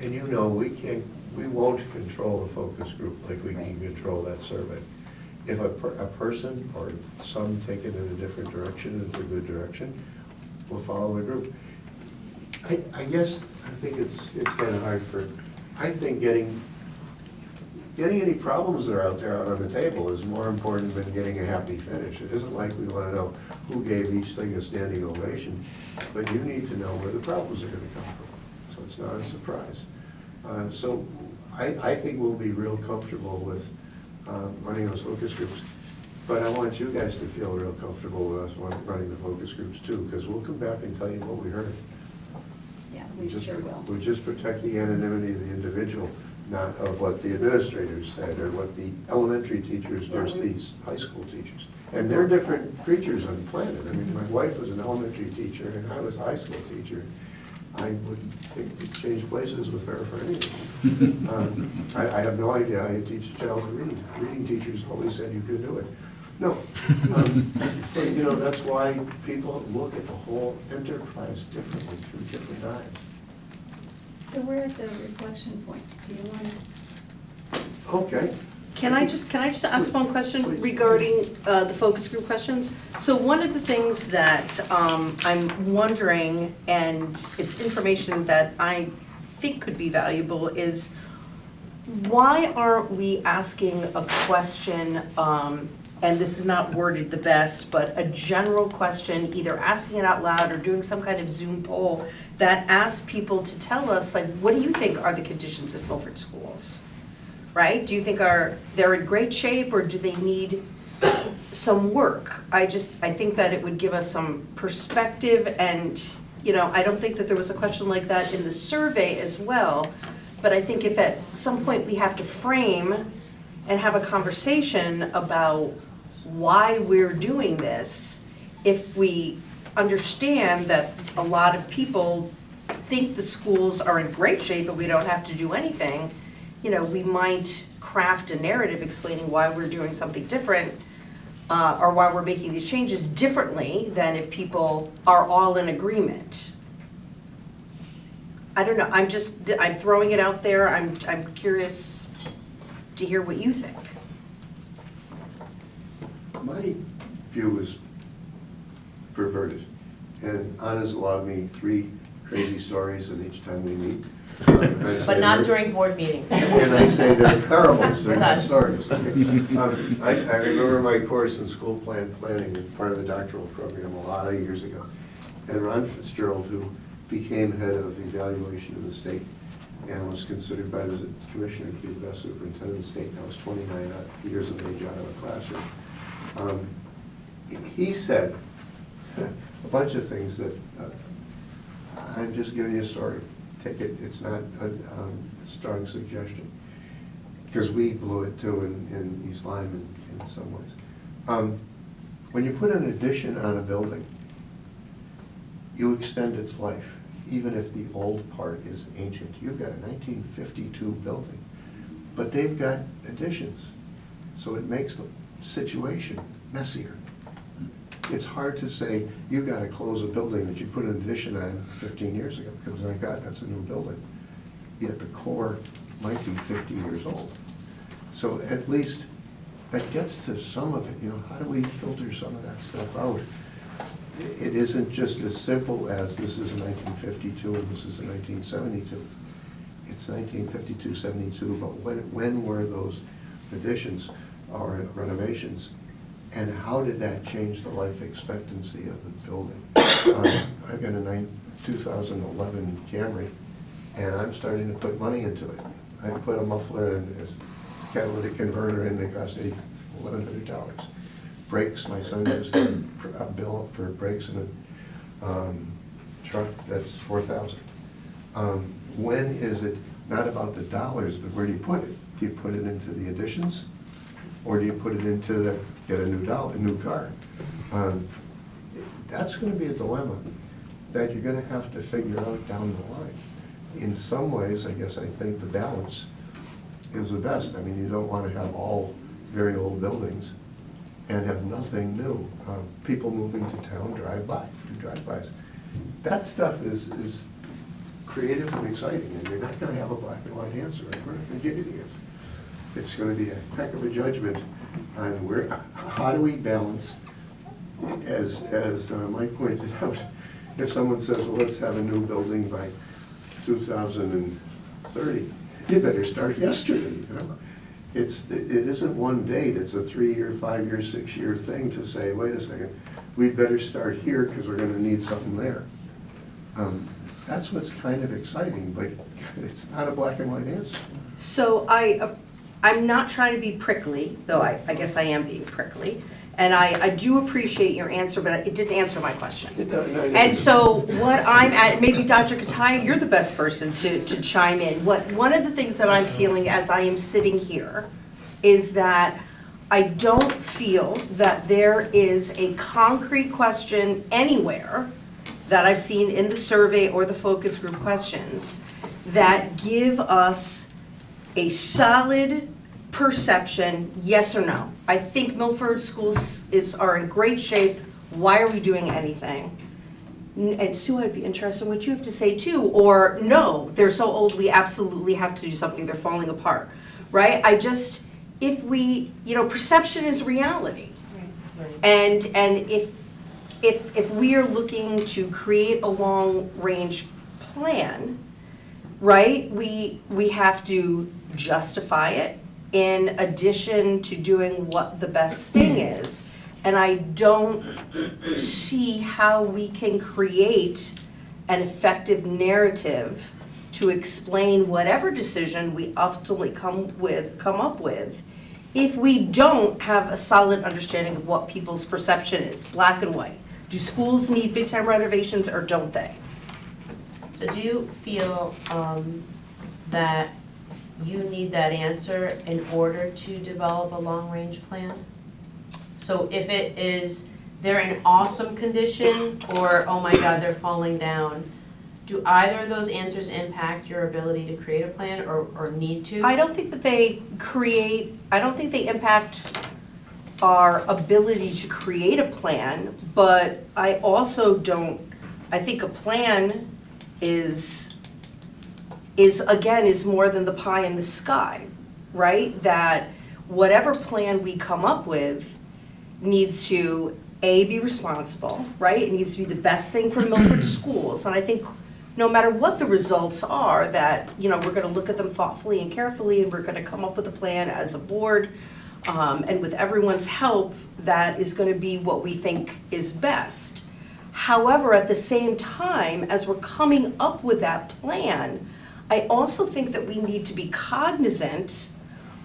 And you know, we won't control the focus group like we can Right. control that survey. If a person or some take it in a different direction, it's a good direction, we'll follow the group. I guess, I think it's kind of hard I think getting any problems that are out there out on the table is more important than getting a happy finish. It isn't like we want to know who gave each thing a standing ovation, but you need to know where the problems are going to come from, so it's not a surprise. So I think we'll be real comfortable with running those focus groups, but I want you guys to feel real comfortable with us running the focus groups too, because we'll come back and tell you what we heard. Yeah, we sure will. We just protect the anonymity of the individual, not of what the administrators said or what the elementary teachers versus these high school teachers. And they're different creatures on the planet. I mean, my wife was an elementary teacher and I was a high school teacher. I wouldn't think we'd change places with her for anything. I have no idea how you teach a child to read. Reading teachers always said you could do it. No. But, you know, that's why people look at the whole enterprise differently through different eyes. So we're at the reflection point. Do you want to? Okay. Can I just ask one question regarding the focus group questions? So one of the things that I'm wondering, and it's information that I think could be valuable, is why aren't we asking a question, and this is not worded the best, but a general question, either asking it out loud or doing some kind of Zoom poll that asks people to tell us, like, what do you think are the conditions of Milford schools? Right? Do you think they're in great shape, or do they need some work? I think that it would give us some perspective, and, you know, I don't think that there was a question like that in the survey as well, but I think if at some point we have to frame and have a conversation about why we're doing this, if we understand that a lot of people think the schools are in great shape and we don't have to do anything, you know, we might craft a narrative explaining why we're doing something different, or why we're making these changes differently than if people are all in agreement. I don't know, I'm throwing it out there, I'm curious to hear what you think. My view is perverted, and Anna's allowed me 3 crazy stories, and each time we meet. But not during board meetings. And I say they're parables, they're With not us. stories. I remember my course in school planning, as part of the doctoral program a lot of years ago. And Ron Fitzgerald, who became head of evaluation in the state and was considered by the commissioner to be the best superintendent in the state, and I was 29 years of age out of a classroom. He said a bunch of things that, I'm just giving you a story. Take it, it's not a strong suggestion, because we blew it too in East Lyme in some ways. When you put an addition on a building, you extend its life, even if the old part is ancient. You've got a 1952 building, but they've got additions, so it makes situation messier. It's hard to say, you gotta close a building that you put an addition on 15 years ago, because my God, that's a new building. Yet the core might be 50 years old. So at least that gets to some of it, you know, how do we filter some of that stuff out? It isn't just as simple as this is 1952 and this is 1972. It's 1952, 72, but when were those additions or renovations? And how did that change the life expectancy of the building? I've got a 2011 Camry, and I'm starting to put money into it. I put a muffler and a catalytic converter in that cost me $1,100. Brakes, my son just got a bill for brakes in a truck that's $4,000. When is it not about the dollars, but where do you put it? Do you put it into the additions? Or do you put it into the, get a new car? That's gonna be a dilemma that you're gonna have to figure out down the line. In some ways, I guess I think the balance is the best. I mean, you don't wanna have all very old buildings and have nothing new. People moving to town do drive-bys. That stuff is creative and exciting, and you're not gonna have a black and white answer. We're not gonna give you the answer. It's gonna be a heck of a judgment on how do we balance, as Mike pointed out, if someone says, well, let's have a new building by 2030, you better start yesterday, you know? It isn't one date, it's a 3-year, 5-year, 6-year thing to say, wait a second, we'd better start here because we're gonna need something there. That's what's kind of exciting, but it's not a black and white answer. So I'm not trying to be prickly, though I guess I am being prickly. And I do appreciate your answer, but it didn't answer my question. And so what I'm at, maybe Dr. Kataya, you're the best person to chime in. One of the things that I'm feeling as I am sitting here is that I don't feel that there is a concrete question anywhere that I've seen in the survey or the focus group questions that give us a solid perception, yes or no. I think Milford schools are in great shape. Why are we doing anything? And Sue, I'd be interested in what you have to say too. Or no, they're so old we absolutely have to do something. They're falling apart, right? If we, perception is reality. And if we are looking to create a long-range plan, right, we have to justify it in addition to doing what the best thing is. And I don't see how we can create an effective narrative to explain whatever decision we ultimately come up with if we don't have a solid understanding of what people's perception is, black and white. Do schools need big-time renovations or don't they? So do you feel that you need that answer in order to develop a long-range plan? So if it is, they're in awesome condition, or, oh my God, they're falling down, do either of those answers impact your ability to create a plan or need to? I don't think they impact our ability to create a plan, but I also I think a plan is more than the pie in the sky, right? That whatever plan we come up with needs to, A, be responsible, right? It needs to be the best thing for Milford schools. And I think no matter what the results are, that, we're gonna look at them thoughtfully and carefully, and we're gonna come up with a plan as a board, and with everyone's help, that is gonna be what we think is best. However, at the same time, as we're coming up with that plan, I also think that we need to be cognizant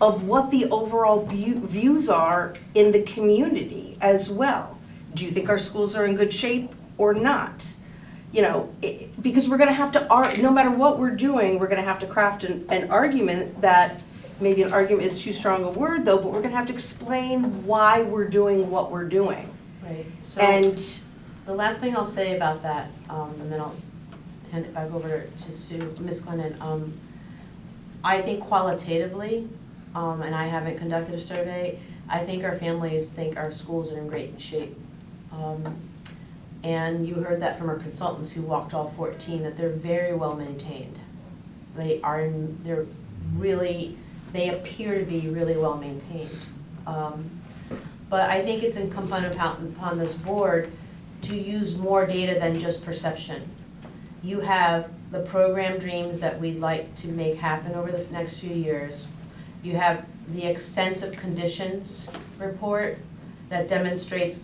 of what the overall views are in the community as well. Do you think our schools are in good shape or not? Because we're gonna have to, no matter what we're doing, we're gonna have to craft an argument that, maybe an argument is too strong a word though, but we're gonna have to explain why we're doing what we're doing. Right, so And the last thing I'll say about that, and then I'll hand it back over to Sue, Ms. Glennon, I think qualitatively, and I haven't conducted a survey, I think our families think our schools are in great shape. And you heard that from our consultants who walked all 14, that they're very well maintained. They appear to be really well maintained. But I think it's incumbent upon this board to use more data than just perception. You have the program dreams that we'd like to make happen over the next few years. You have the extensive conditions report that demonstrates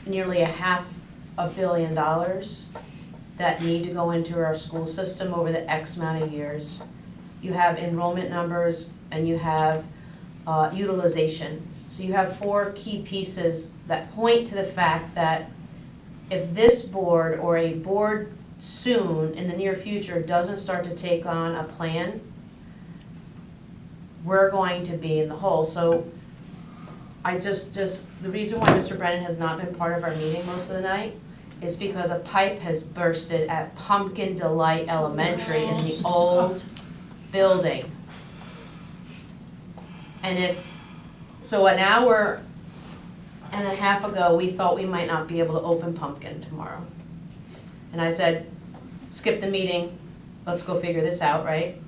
nearly $500 million that need to go into our school system over the X amount of years. You have enrollment numbers and you have utilization. So you have 4 key pieces that point to the fact that if this board or a board soon in the near future doesn't start to take on a plan, we're going to be in the hole. So I just the reason why Mr. Brennan has not been part of our meeting most of the night is because a pipe has bursted at Pumpkin Delight Elementary in the old building. And so an hour and a half ago, we thought we might not be able to open Pumpkin tomorrow. And I said, skip the meeting, let's go figure this out, right?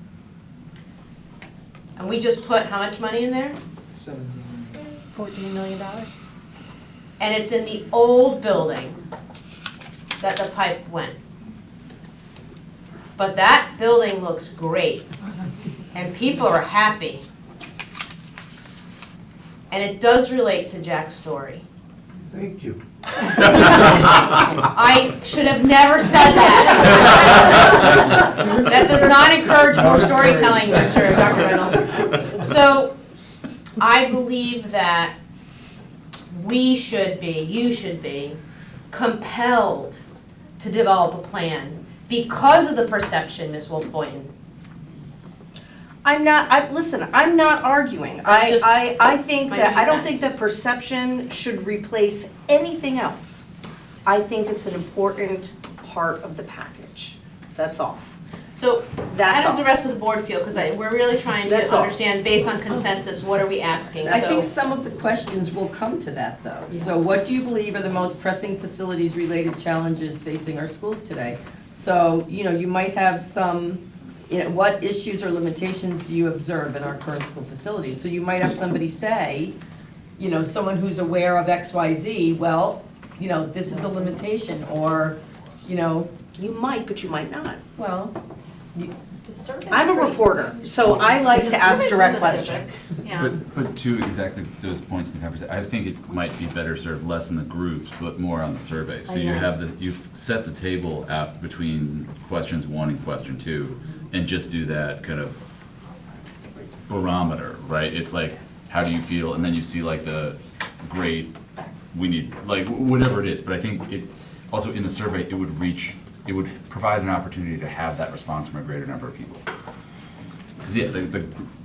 And we just put how much money in there? $14 million? And it's in the old building that the pipe went. But that building looks great, and people are happy. And it does relate to Jack's story. Thank you. I should have never said that. That does not encourage more storytelling, Dr. Reynolds. So I believe that you should be compelled to develop a plan because of the perception, Ms. Wolf-Boynton. I'm not arguing. That's just I think my that, two I don't think cents. that perception should replace anything else. I think it's an important part of the package. That's all. So how That's does all. the rest of the board feel? Because we're really trying to That's all. understand, based on consensus, what are we asking? I think So- some of the questions will come to that, though. So what do you believe are the most pressing facilities-related challenges facing our schools today? So, you might have some, what issues or limitations do you observe in our current school facilities? So you might have somebody say, someone who's aware of X, Y, Z, well, this is a limitation, or, You might, but you might not. well, I'm a reporter, so I like to ask direct questions. Yeah. But to exactly those points in the conversation, I think it might be better served less in the groups, but more on the survey. So you've set the table between questions 1 and question 2, and just do that kind of barometer, right? It's like, how do you feel? And then you see like the great, we need, like whatever it is. But I think it also in the survey, it would provide an opportunity to have that response from a greater number of people. Because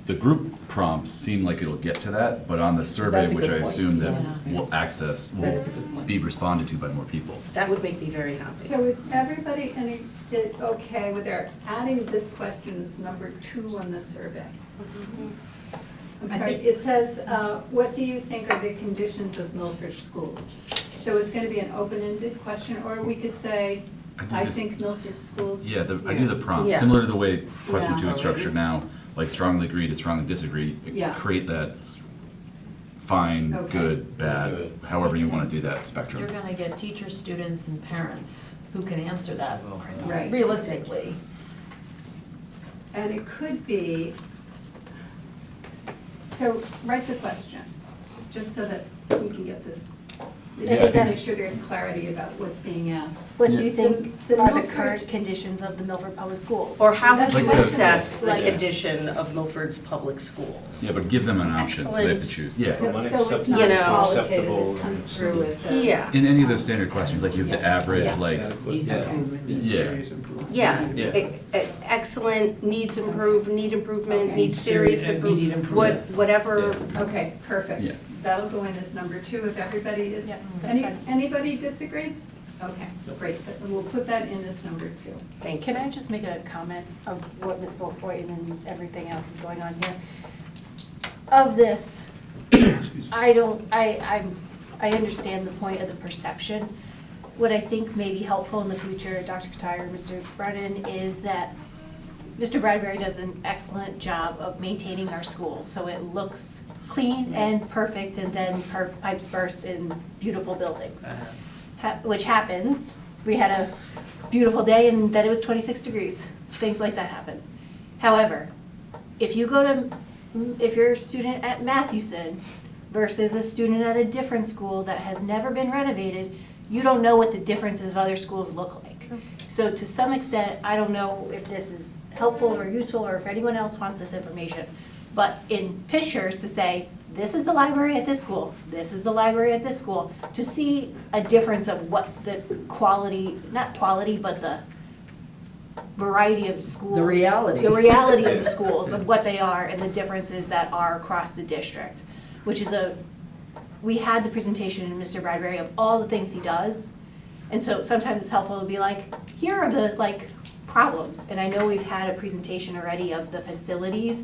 the group prompts seem like it'll get to that, but on the survey, That's a which good I point. assume that Yeah. will That is a good point. be responded to by more people. That would make me very happy. So is everybody okay with their adding this question as number 2 on the survey? I'm sorry, it says, what do you think are the conditions of Milford schools? So it's going to be an open-ended question, or we could say, I think Milford schools. Yeah, I do the prompt, Yeah. similar to the way question Yeah. 2 is structured now, like strongly agree to strongly disagree. Yeah. Create that fine, Okay. good, bad, Good. however you want to do that spectrum. You're gonna get teachers, students, and parents who can answer that Right. realistically. And it could be, so write the question, just so that we can get this, just make sure there's clarity about what's being asked. What do you think The are the Milford- current conditions of the Milford Public Schools? Or how would That's you like the- assess the like- condition of Milford's public schools? Yeah, but give them an option, so they have to Excellent. choose. Yeah. So it's Unacceptable, not You know. qualitative, it acceptable, comes through as a. Yeah, In any of those standard questions, like you have to average, Yeah. like, Needs improvement, needs Yeah. serious improvement. yeah. Yeah. Excellent, needs need improvement, Okay. needs serious Immediate improvement, whatever. Okay, perfect. Yeah. That'll go in as number 2 if everybody is, Yeah, that's fine. anybody disagree? Okay, great, we'll put that in as number 2. Thank you. Can I just make a comment of what Ms. Boyd and everything else is going on here? Of this, I understand the point of the perception. What I think may be helpful in the future, Dr. Katire, Mr. Brennan, is that Mr. Bradbury does an excellent job of maintaining our schools, so it looks clean and perfect, and then pipes burst in beautiful buildings. Which happens. We had a beautiful day and then it was 26 degrees. Things like that happen. However, if you're a student at Mathewson versus a student at a different school that has never been renovated, you don't know what the differences of other schools look like. So to some extent, I don't know if this is helpful or useful or if anyone else wants this information, but in pictures to say, this is the library at this school, this is the library at this school, to see a difference of what the quality, not quality, but the variety of schools. The reality. The reality of the schools, of what they are and the differences that are across the district, which is we had the presentation in Mr. Bradbury of all the things he does, and so sometimes it's helpful to be like, here are the problems, and I know we've had a presentation already of the facilities,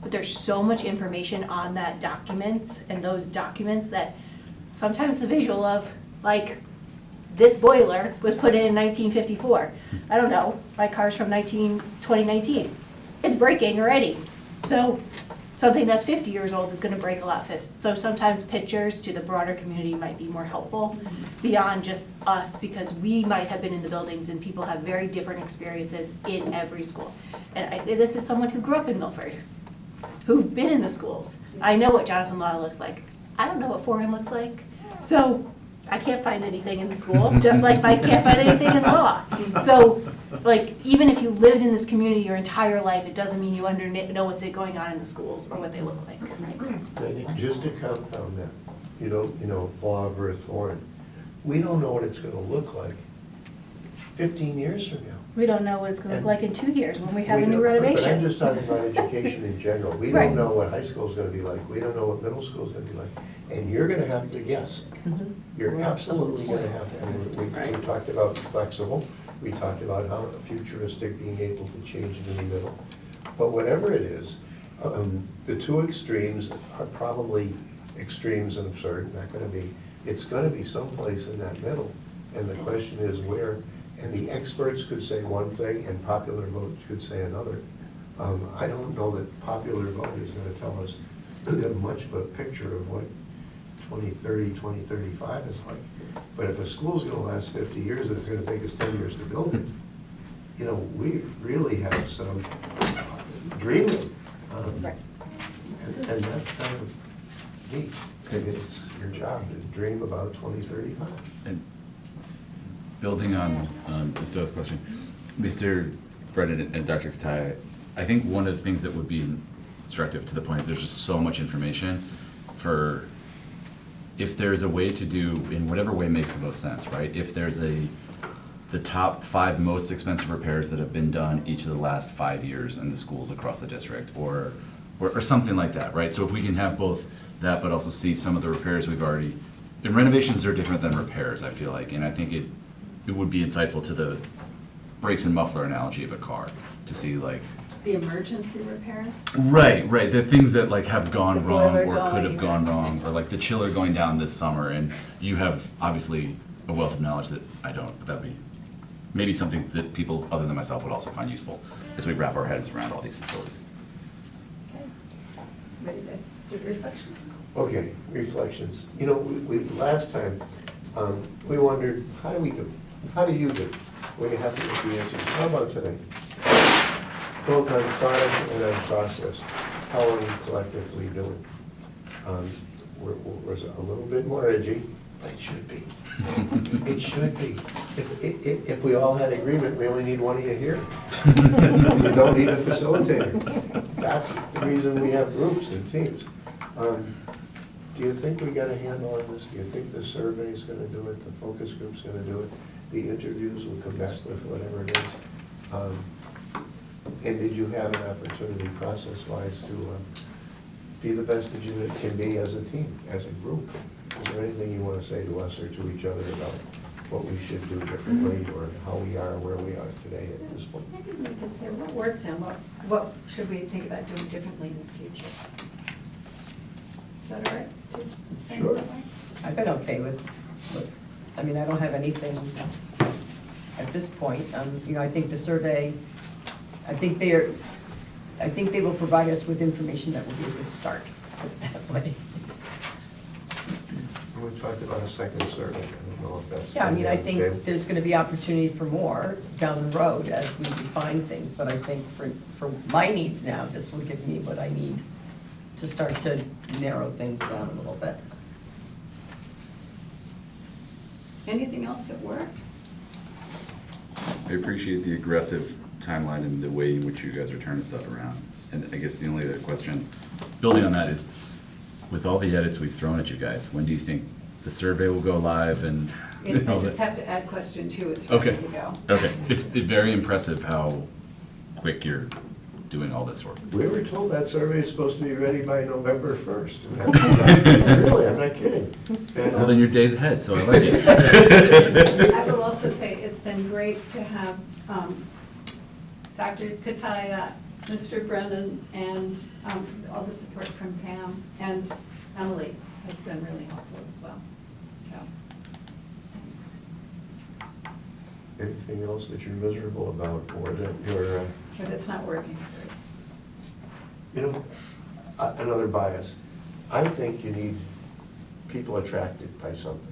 but there's so much information on that document and those documents that sometimes the visual of, this boiler was put in 1954. I don't know, my car's from 2019. It's breaking already. So something that's 50 years old is gonna break a lot faster. So sometimes pictures to the broader community might be more helpful beyond just us, because we might have been in the buildings and people have very different experiences in every school. And I say this as someone who grew up in Milford, who've been in the schools. I know what Jonathan Law looks like. I don't know what Foreign looks like. So I can't find anything in the school, just like I can't find anything in law. So, even if you lived in this community your entire life, it doesn't mean you know what's going on in the schools or what they look like. And just to compound that, law versus foreign, we don't know what it's gonna look like 15 years from now. We don't know what it's going to look like in 2 years when we have We a new don't- renovation. But I'm just talking about education in general. We Right. don't know what high school's gonna be like. We don't know what middle school's gonna be like. And you're gonna have to guess. You're absolutely gonna have to. And we talked about flexible. We talked about how futuristic, being able to change in the middle. But whatever it is, the two extremes are probably extremes and absurd, not gonna be. It's gonna be someplace in that middle. And the question is where. And the experts could say one thing and popular vote could say another. I don't know that popular vote is gonna tell us much of a picture of what 2030, 2035 is like. But if a school's gonna last 50 years and it's gonna take us 10 years to build it, we really have some dreaming. And that's kind of neat. It's your job to dream about 2035. And building on Ms. Doe's question, Mr. Brennan and Dr. Kataya, I think one of the things that would be instructive to the point, there's just so much information for, if there's a way to do, in whatever way makes the most sense, right? If there's the top 5 most expensive repairs that have been done each of the last 5 years in the schools across the district, or something like that, right? So if we can have both that, but also see some of the repairs we've already, and renovations are different than repairs, I feel like, and I think it would be insightful to the brakes and muffler analogy of a car, to see The emergency repairs? Right, the things that have gone The wrong boiler or could have going, gone right. wrong, or the chiller going down this summer, and you have obviously a wealth of knowledge that I don't, but that'd be maybe something that people other than myself would also find useful as we wrap our heads around all these facilities. Okay. Ready to do reflection? Okay, reflections. We last time, we wondered, how do we do? How do you do? We have to get the answers. How about today? Both on product and on process. How are we collectively doing? We're a little bit more edgy, but it should be. It should be. If we all had agreement, we only need one of you here. You don't need a facilitator. That's the reason we have groups and teams. Do you think we got a handle on this? Do you think the survey is gonna do it, the focus group's gonna do it, the interviews will come back with whatever it is? And did you have an opportunity process-wise to be the best that you can be as a team, as a group? Is there anything you wanna say to us or to each other about what we should do differently, or how we are where we are today at this point? Maybe we could say what worked and what should we think about doing differently in the future? that all right? to frame it Sure. that way? I've been okay with, I mean, I don't have anything at this point. You know, I think the survey, I think they will provide us with information that will be a good start. That way. We talked about a second survey, I don't know if that's. Yeah, I mean, I okay. think there's gonna be opportunity for more down the road as we define things, but I think for my needs now, this will give me what I need to start to narrow things down a little bit. Anything else that worked? I appreciate the aggressive timeline and the way in which you guys are turning stuff around. And I guess the only other question, building on that, is with all the edits we've thrown at you guys, when do you think the survey will go live and? I just have to add question 2, it's ready Okay. to go. Okay, it's very impressive how quick you're doing all this work. We were told that survey is supposed to be ready by November 1st. And that's really, I'm not kidding. And, Well, then your day's ahead, so I like it. I will also say, it's been great to have Dr. Kataya, Mr. Brennan, and all the support from Pam, and Emily has been really helpful as well, so, thanks. anything else that you're miserable about or that you're, But it's not working. you know, another bias. I think you need people attracted by something.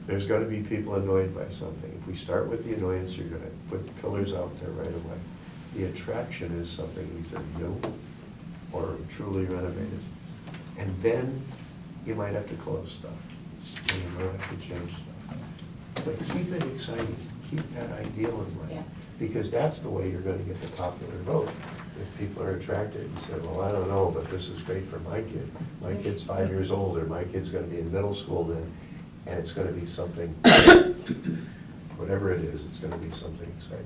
There's gonna be people annoyed by something. If we start with the annoyance, you're gonna put pillars out there right away. The attraction is something either new or truly renovated. And then you might have to close stuff, and you might have to change stuff. But keep it exciting, keep that ideal in mind. Yeah. Because that's the way you're gonna get the popular vote. If people are attracted and say, well, I don't know, but this is great for my kid. My kid's 5 years old, or my kid's gonna be in middle school then, and it's gonna be something, whatever it is, it's gonna be something exciting.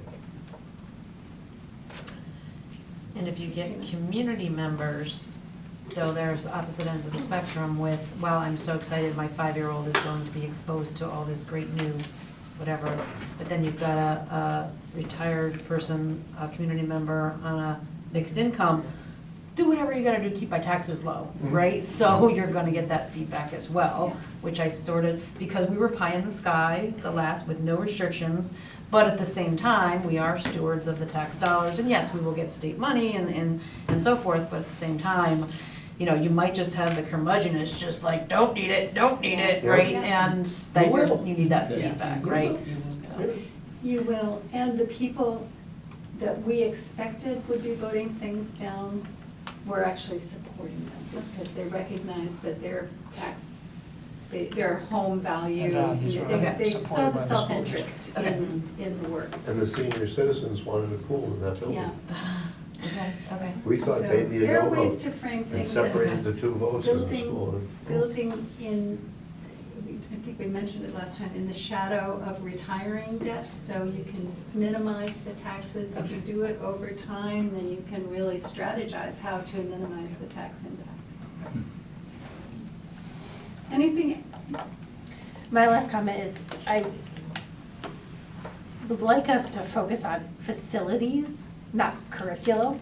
And if you get community members, so there's opposite ends of the spectrum with, wow, I'm so excited, my 5-year-old is going to be exposed to all this great new whatever, but then you've got a retired person, a community member on a mixed income, do whatever you gotta do, to keep my taxes low, right? So you're gonna get that feedback as well, which I sort of, because we were pie in the sky the last, with no restrictions, but at the same time, we are stewards of the tax dollars, and yes, we will get state money and so forth, but at the same time, you know, you might just have the curmudgeonness, just like, don't need it, Yeah. right? And that will. you need that feedback, right? So, You will, and the people that we expected would be voting things down, we're actually supporting them because they recognize that their tax, their home value, Values are they saw supported the by the school self-interest in the work. And the senior citizens wanted a pool in that building. Yeah. okay. We thought So they'd be a there are no ways vote, to frame and things. separated the two votes in the Building, school. building in, I think we mentioned it last time, in the shadow of retiring debt, so you can minimize the taxes. If you do it over time, then you can really strategize how to minimize the tax impact. Anything, My last comment is, I would like us to focus on facilities, not curriculum,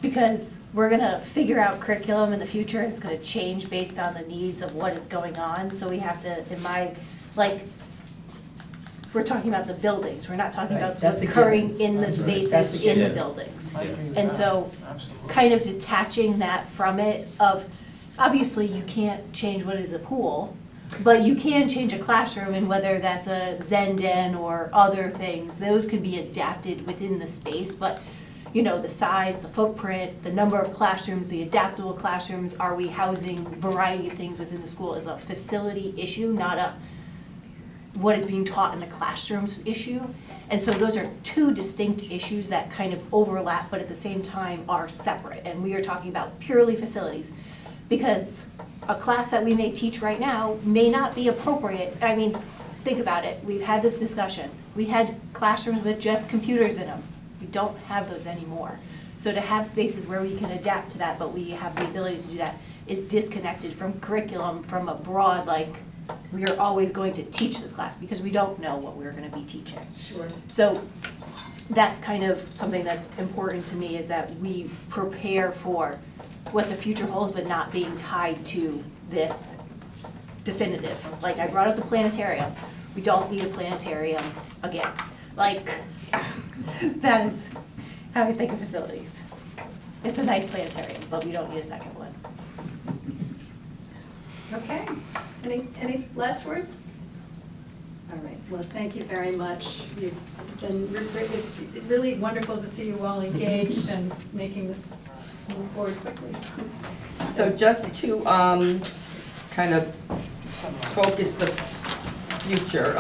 because we're gonna figure out curriculum in the future, and it's gonna change based on the needs of what is going on, so we have to, we're talking about the buildings, we're not talking Right, about that's what's a given. occurring in the That's right, that's spaces a in the given. buildings. I agree with And that. so, Absolutely. kind of detaching that from it of, obviously, you can't change what is a pool, but you can change a classroom, and whether that's a Zen den or other things, those can be adapted within the space, but, you know, the size, the footprint, the number of classrooms, the adaptable classrooms, are we housing variety of things within the school is a facility issue, not a what is being taught in the classrooms issue. And so those are two distinct issues that kind of overlap, but at the same time are separate. And we are talking about purely facilities. Because a class that we may teach right now may not be appropriate. I mean, think about it. We've had this discussion. We had classrooms with just computers in them. We don't have those anymore. So to have spaces where we can adapt to that, but we have the ability to do that, is disconnected from curriculum, from a broad, like, we are always going to teach this class, because we don't know what we're gonna be teaching. sure. So that's kind of something that's important to me, is that we prepare for what the future holds, but not being tied to this definitive. Like, I brought up the planetarium. We don't need a planetarium again. Like, that is how I think of facilities. It's a nice planetarium, but we don't need a second one. Okay, any last words? All right, well, thank you very much. You've been, it's really wonderful to see you all engaged and making this move forward quickly. So just to kind of focus the future,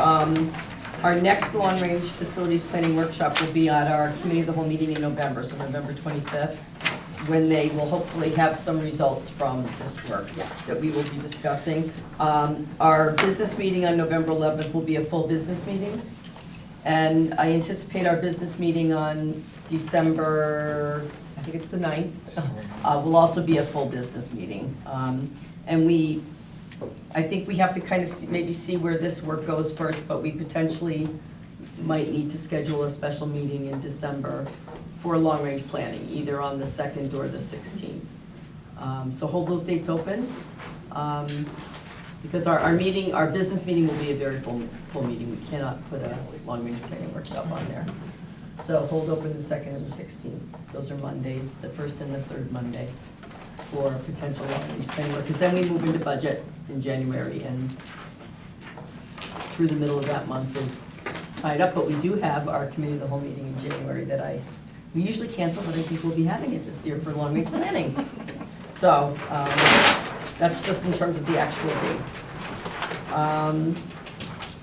our next long-range facilities planning workshop will be at our committee of the whole meeting in November, so November 25th, when they will hopefully have some results from this work that we will be discussing. Our business meeting on November 11th will be a full business meeting. And I anticipate our business meeting on December, I think it's the 9th, will also be a full business meeting. And I think we have to kind of maybe see where this work goes first, but we potentially might need to schedule a special meeting in December for long-range planning, either on the 2nd or the 16th. So hold those dates open, because our business meeting will be a very full meeting. We cannot put a long-range planning workshop on there. So hold open the 2nd and the 16th. Those are Mondays, the 1st and the 3rd Monday, for potential long-range planning work, because then we move into budget in January, and through the middle of that month is tied up, but we do have our committee of the whole meeting in January that we usually cancel, but I think we'll be having it this year for long-range planning. So that's just in terms of the actual dates.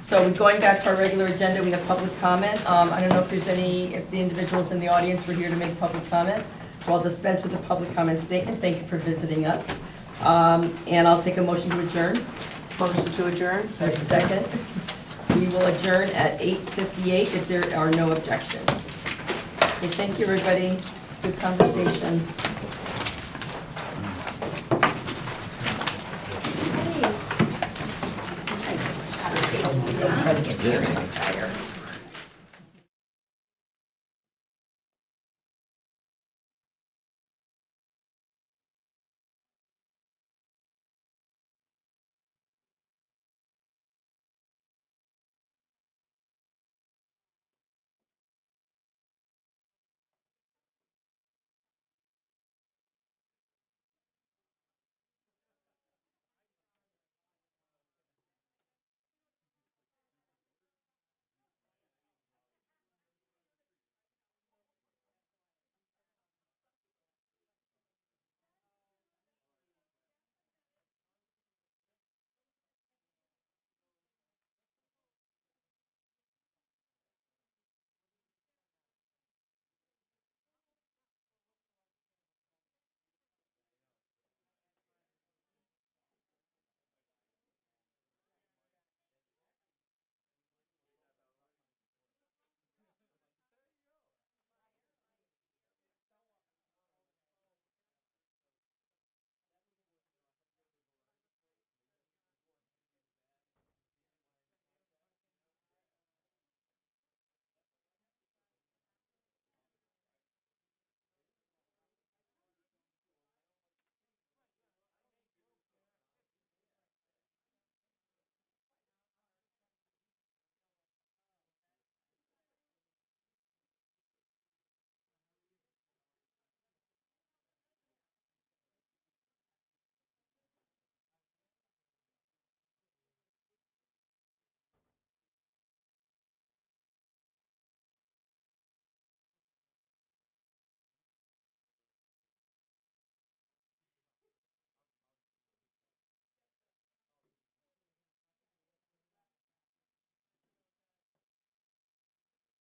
So going back to our regular agenda, we have public comment. I don't know if the individuals in the audience were here to make public comment. So I'll dispense with the public comment statement. Thank you for visiting us. And I'll take a motion to adjourn. Motion to adjourn? There's a second. We will adjourn at 8:58 if there are no objections. Okay, thank you, everybody. Good conversation. Hey. Try to get